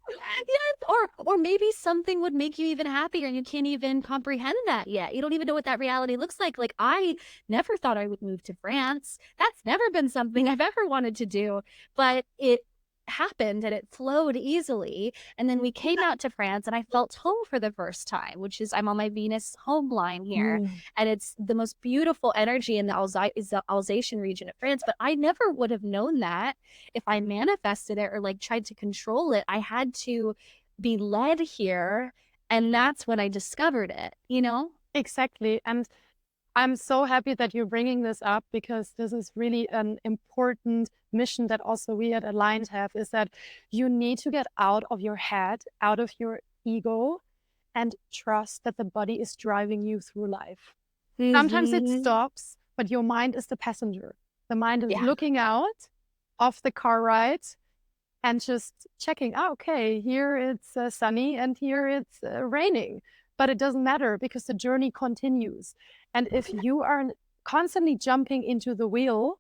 Yes, or maybe something would make you even happier and you can't even comprehend that yet. You don't even know what that reality looks like. Like, I never thought I would move to France. That's never been something I've ever wanted to do, but it happened and it flowed easily. And then we came out to France and I felt home for the first time, which is I'm on my Venus home line here. And it's the most beautiful energy in the Alsatian region of France. But I never would have known that if I manifested it or like tried to control it. I had to be led here. And that's when I discovered it, Exactly. And I'm so happy that you're bringing this up, because this is really an important mission that also we at Aligned have, is that you need to get out of your head, out of your ego, and trust that the body is driving you through life. Sometimes it stops, but your mind is the passenger. The mind is looking out of the car ride and just checking, okay, here it's sunny and here it's raining. But it doesn't matter, because the journey continues. And if you are constantly jumping into the wheel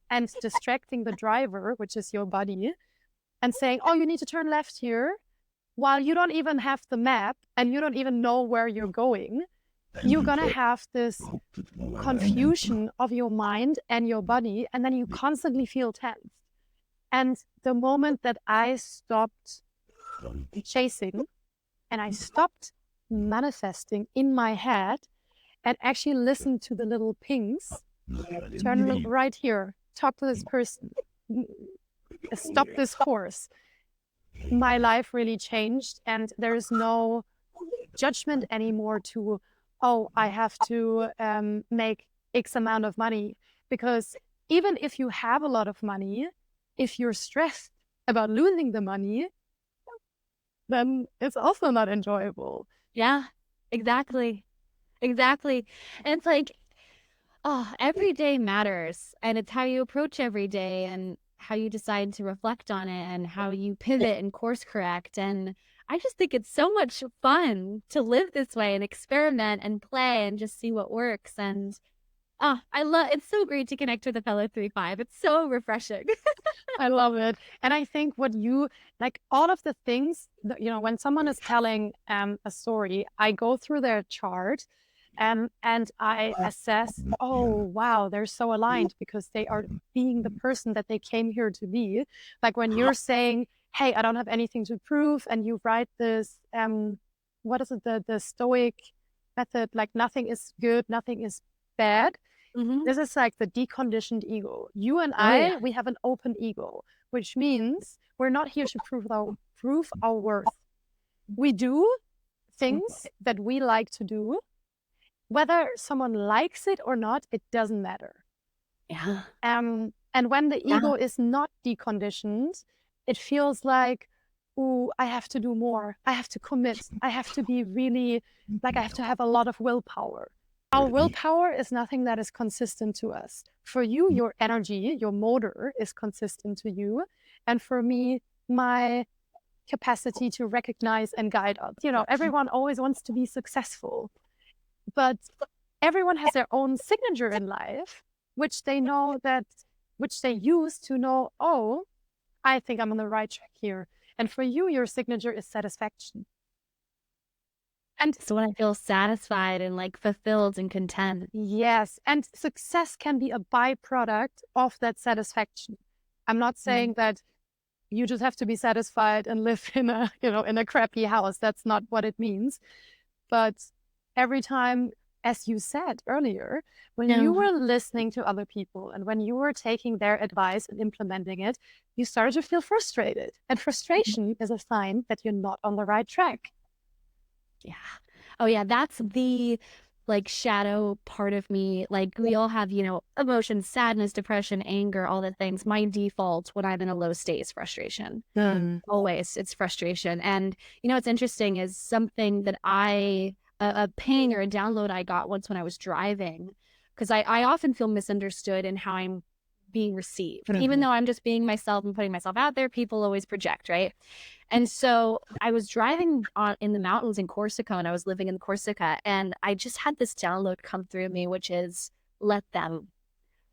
and distracting the driver, which is your body, and saying, oh, you need to turn left here, while you don't even have the map and you don't even know where you're going, you're going to have this confusion of your mind and your body, and then you constantly feel tense. And the moment that I stopped chasing and I stopped manifesting in my head and actually listen to the little pings, turn right here, talk to this person, stop this course, my life really changed, and there's no judgment anymore to, oh, I have to make X amount of money. Because even if you have a lot of money, if you're stressed about losing the money, then it's also not enjoyable. Yeah, exactly. Exactly. And it's like, oh, every day matters. And it's how you approach every day and how you decide to reflect on it and how you pivot and course correct. And I just think it's so much fun to live this way and experiment and play and just see what works. And I love it's so great to connect with a fellow 3-5. It's so refreshing. I love it. And I think what you like, all of the things that, you know, when someone is telling a story, I go through their chart and I assess, oh, wow, they're so aligned because they are being the person that they came here to be. Like when you're saying, hey, I don't have anything to prove, and you write this, what is it, the Stoic method, like nothing is good, nothing is bad. Hmm. This is like the deconditioned ego. You and Oh, yeah. we have an open ego, which means we're not here to prove our worth. We do things that we like to do. Whether someone likes it or not, it doesn't matter. Yeah. And when the Yeah. ego is not deconditioned, it feels like, ooh, I have to do more. I have to commit. I have to be really, like, I have to have a lot of willpower. Our willpower is nothing that is consistent to us. For you, your energy, your motor is consistent to you. And for me, my capacity to recognize and guide us. You know, everyone always wants to be successful, but everyone has their own signature in life, which they know that, which they use to know, oh, I think I'm on the right track here. And for you, your signature is satisfaction. And So when I feel satisfied and like fulfilled and content. yes, and success can be a byproduct of that satisfaction. I'm not saying that you just have to be satisfied and live in a, you know, in a crappy house. That's not what it means. But every time, as you said earlier, when you No. were listening to other people and when you were taking their advice and implementing it, you started to feel frustrated. And frustration is a sign that you're not on the right track. Yeah. Oh yeah, that's the like shadow part of me. Like we all have, emotions, sadness, depression, anger, all the things. My default when I'm in a low state is frustration. Always, it's frustration. And what's interesting is something that a ping or a download I got once when I was driving, because I often feel misunderstood in how I'm being received. Even though I'm just being myself and putting myself out there, people always project, right? And so I was driving in the mountains in Corsica, and I was living in Corsica, and I just had this download come through me, which is let them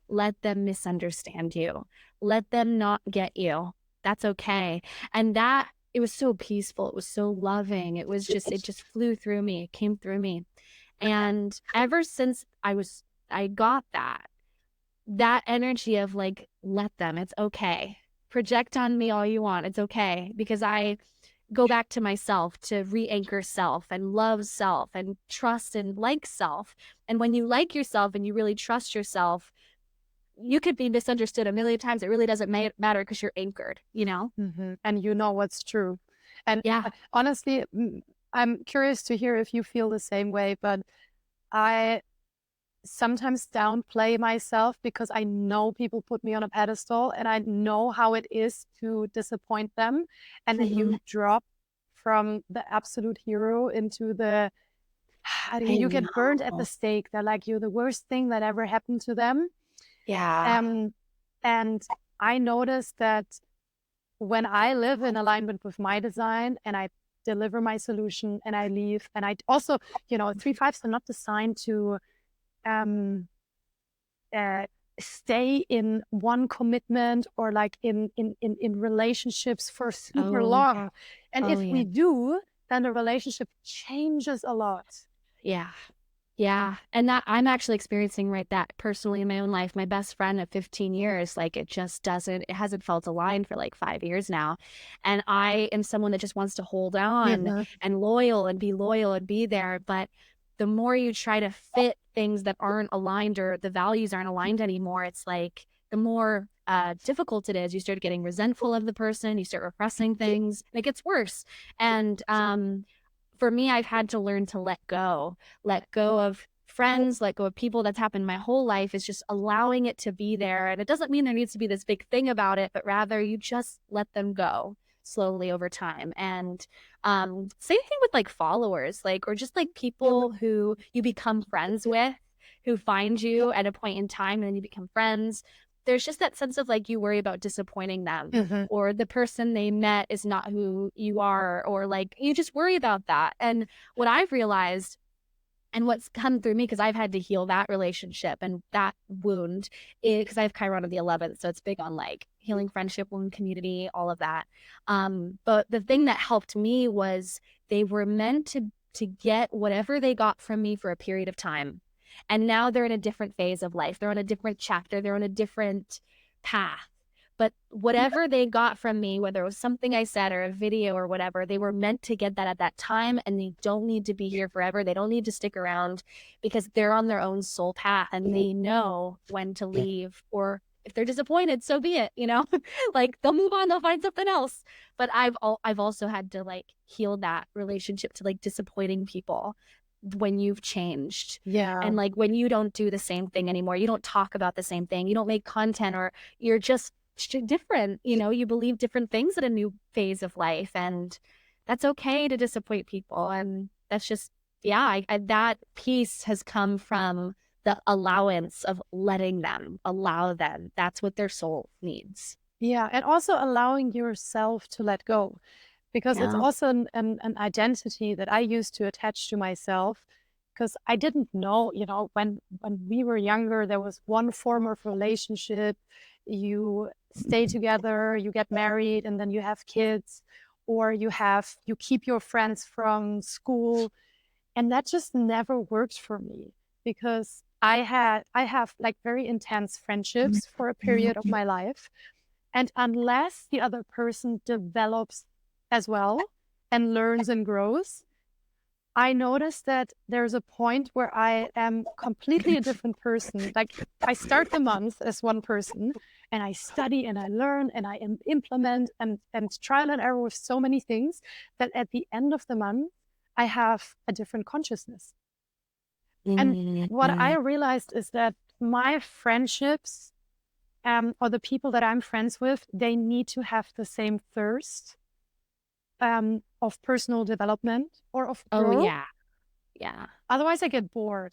misunderstand you. Let them not get you. That's okay. And that it was so peaceful. It was so loving. It just flew through me. It came through me. And ever since I got that energy of like, let them, it's okay. Project on me all you want. It's okay. Because I go back to myself to re-anchor self and love self and trust and like self. And when you like yourself and you really trust yourself, you could be misunderstood a million times. It really doesn't matter because you're anchored, And you know what's true. And Yeah. honestly, I'm curious to hear if you feel the same way, but I sometimes downplay myself because I know people put me on a pedestal and I know how it is to disappoint them. And then you drop from the absolute hero into the, I mean, I you get burned at the know. stake. They're like, you're the worst thing that ever happened to them. Yeah. Um, and I noticed that when I live in alignment with my design and I deliver my solution and I leave, and I also, 3-5s are not designed to um, uh, stay in one commitment or like in relationships for super Oh, long. And oh if yeah. we do, then the relationship changes a lot. Yeah. Yeah. And that I'm actually experiencing that personally in my own life. My best friend of 15 years, like it hasn't felt aligned for like 5 years now. And I am someone that just wants to hold on Mhm. and be loyal and be there. But the more you try to fit things that aren't aligned or the values aren't aligned anymore, it's like the more difficult it is, you start getting resentful of the person, you start repressing things, and it gets worse. And for me, I've had to learn to let go of friends, let go of people. That's happened my whole life, is just allowing it to be there. And it doesn't mean there needs to be this big thing about it, but rather you just let them go slowly over time. And same thing with like followers, like, or just like people who you become friends with, who find you at a point in time and then you become friends. There's just that sense of like, you worry about disappointing them, or the person they met is not who you are, or like you just worry about that. And what I've realized, and what's come through me, because I've had to heal that relationship and that wound, because I have Chiron of the 11th, so it's big on like healing friendship, wound, community, all of that. But the thing that helped me was they were meant to get whatever they got from me for a period of time. And now they're in a different phase of life. They're on a different chapter. They're on a different path. But whatever they got from me, whether it was something I said or a video or whatever, they were meant to get that at that time, and they don't need to be here forever. They don't need to stick around, because they're on their own soul path and they know when to leave, or if they're disappointed, so be it, you know, like they'll move on, they'll find something else. But I've also had to like heal that relationship to like disappointing people when you've changed. Yeah. And like when you don't do the same thing anymore, you don't talk about the same thing, you don't make content, or you're just different, you know, you believe different things at a new phase of life, and that's okay to disappoint people. And that's just, yeah, that piece has come from the allowance of letting them allow them. That's what their soul needs. Yeah. And also allowing yourself to let go, because it's also an identity that I used to attach to myself, because I didn't know, you know, when we were younger, there was one form of relationship. You stay together, you get married, and then you have kids, or you keep your friends from school. And that just never worked for me, because I have like very intense friendships for a period of my life. And unless the other person develops as well and learns and grows, I noticed that there's a point where I am completely a different person. Like, I start the month as one person, and I study and I learn and I implement and trial and error with so many things, that at the end of the month, I have a different consciousness. And what I realized is that my friendships, or the people that I'm friends with, they need to have the same thirst of personal development or of growth. Oh yeah. Otherwise I get bored.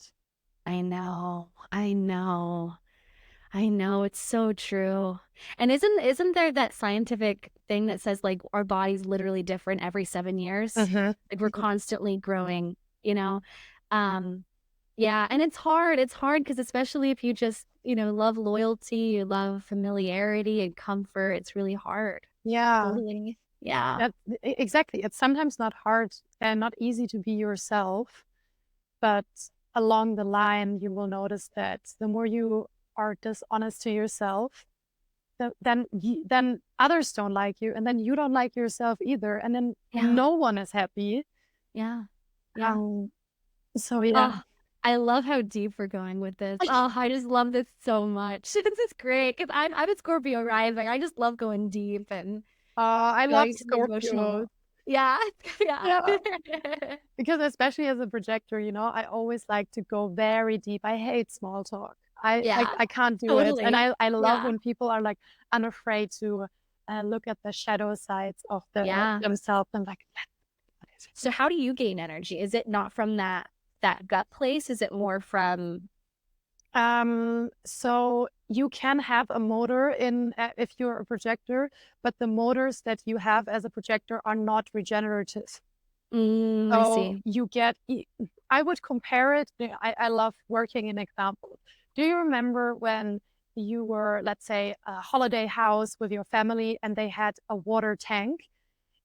I know. It's so true. And isn't there that scientific thing that says like our body's literally different every 7 years? Like we're constantly growing, you know? Yeah, and it's hard because especially if you just, you know, love loyalty, you love familiarity and comfort, it's really hard. Yeah. Totally. Yeah. Exactly. It's sometimes not hard and not easy to be yourself, but along the line, you will notice that the more you are dishonest to yourself, then others don't like you, and then you don't like yourself either, and then no one is happy. Yeah. So yeah. Oh, I love how deep we're going with this. Oh, I just love this so much. This is great, because I'm a Scorpio rising. I just love going deep and I love emotional. Scorpios. Yeah. Because especially as a projector, you know, I always like to go very deep. I hate small talk. I can't do it. And I love when people are like unafraid to look at the shadow sides of themselves and like. So how do you gain energy? Is it not from that gut place? Is it more from? So you can have a motor in if you're a projector, but the motors that you have as a projector are not regenerative. I see. You get, I would compare it. I love working in examples. Do you remember when you were, let's say, a holiday house with your family and they had a water tank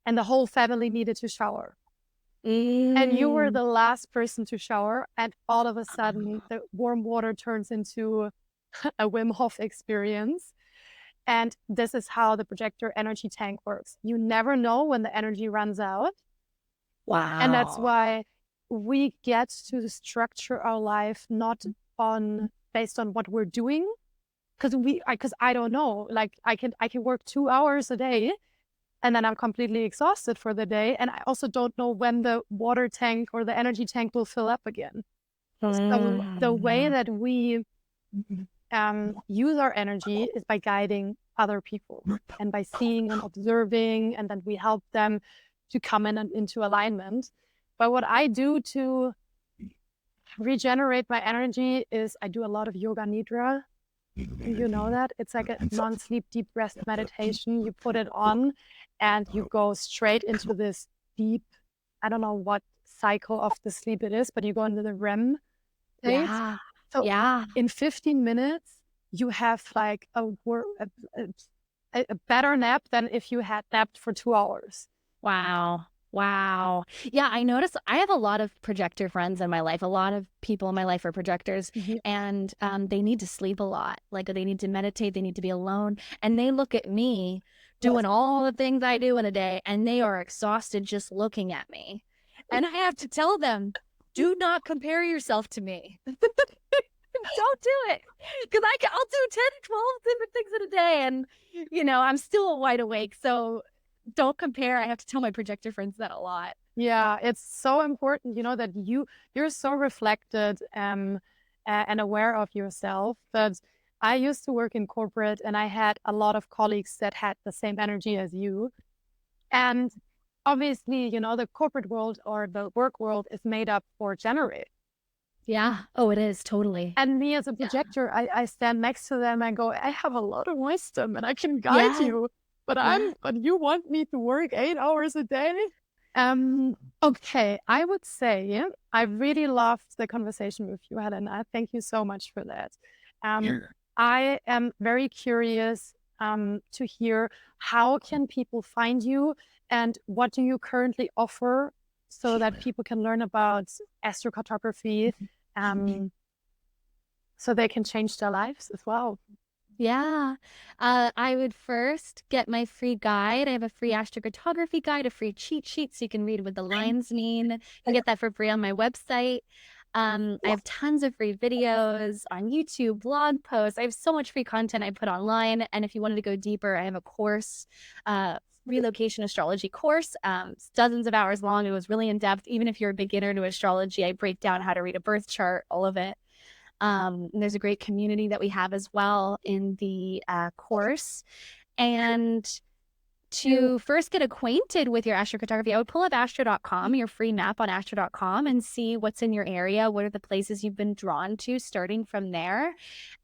and the whole family needed to shower? And you were the last person to shower, and all of a sudden the warm water turns into a Wim Hof experience. And this is how the projector energy tank works. You never know when the energy runs out. Wow. And that's why we get to structure our life not based on what we're doing, because I don't know, like I can work 2 hours a day and then I'm completely exhausted for the day. And I also don't know when the water tank or the energy tank will fill up again. So the way that we use our energy is by guiding other people and by seeing and observing, and then we help them to come into alignment. But what I do to regenerate my energy is I do a lot of yoga nidra. You know that? It's like a non-sleep deep rest meditation. You put it on and you go straight into this deep, I don't know what cycle of the sleep it is, but you go into the REM state. Yeah. So Yeah. in 15 minutes, you have like a better nap than if you had napped for 2 hours. Wow. Wow. Yeah, I notice I have a lot of projector friends in my life. A lot of people in my life are projectors, and they need to sleep a lot. Like they need to meditate, they need to be alone. And they look at me doing all the things I do in a day, and they are exhausted just looking at me. And I have to tell them, do not compare yourself to me. Don't do it. Because I'll do 10, 12 different things in a day, and, you know, I'm still wide awake. So don't compare. I have to tell my projector friends that a lot. Yeah, it's so important, you know, that you're so reflected and aware of yourself. But I used to work in corporate and I had a lot of colleagues that had the same energy as you. And obviously, you know, the corporate world or the work world is made up for generate. Yeah. Oh, it is. Totally. And me as a projector, I stand next to them and go, I have a lot of wisdom and I can guide you. But you want me to work 8 hours a day? Okay, I would say I really loved the conversation with you, Helena. Thank you so much for that. I am very curious to hear how can people find you and what do you currently offer so that people can learn about astrocartography so they can change their lives as well. Yeah. I would first get my free guide. I have a free astrocartography guide, a free cheat sheet so you can read what the lines mean. You can get that for free on my website. I have tons of free videos on YouTube, blog posts. I have so much free content I put online. And if you wanted to go deeper, I have a course, relocation astrology course. It's dozens of hours long. It was really in depth. Even if you're a beginner to astrology, I break down how to read a birth chart, all of it. And there's a great community that we have as well in the course. And to first get acquainted with your astrocartography, I would pull up astro.com, your free map on astro.com, and see what's in your area. What are the places you've been drawn to, starting from there.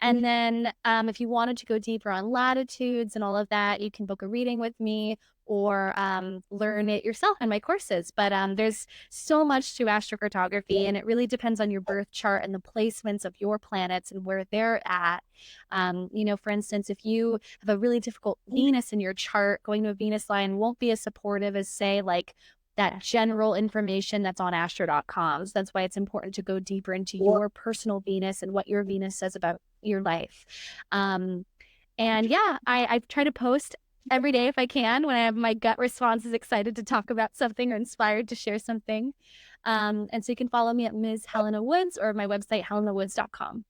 And then if you wanted to go deeper on latitudes and all of that, you can book a reading with me or learn it yourself in my courses. But there's so much to astrocartography, and it really depends on your birth chart and the placements of your planets and where they're at. You know, for instance, if you have a really difficult Venus in your chart, going to a Venus line won't be as supportive as, say, like that general information that's on astro.com. So that's why it's important to go deeper into your personal Venus and what your Venus says about your life. And yeah, I try to post every day if I can, when I have my gut response is excited to talk about something or inspired to share something. And so you can follow me at Ms. Helena Woods or my website, helenawoods.com.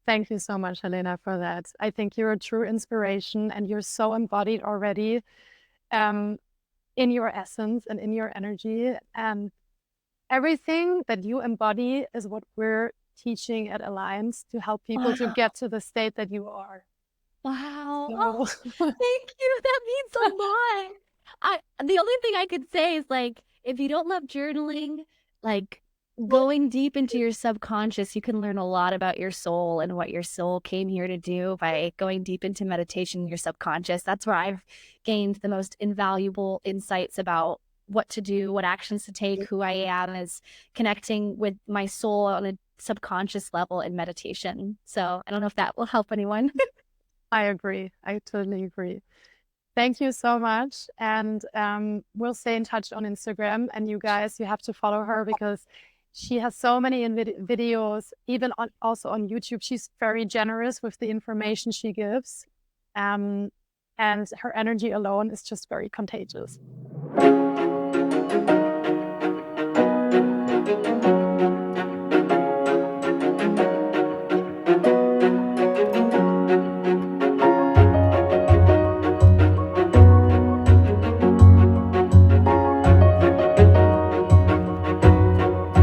Thank you so much, Helena, for that. I think you're a true inspiration and you're so embodied already in your essence and in your energy. And everything that you embody is what we're teaching at Alliance to help people to get to the state that you are. Wow. So... Oh, thank you. That means a lot. The only thing I could say is, like, if you don't love journaling, like going deep into your subconscious, you can learn a lot about your soul and what your soul came here to do by going deep into meditation in your subconscious. That's where I've gained the most invaluable insights about what to do, what actions to take, who I am, is connecting with my soul on a subconscious level in meditation. So I don't know if that will help anyone. I agree. I totally agree. Thank you so much. And we'll stay in touch on Instagram. And you guys, you have to follow her because she has so many videos, even also on YouTube. She's very generous with the information she gives. And her energy alone is just very contagious.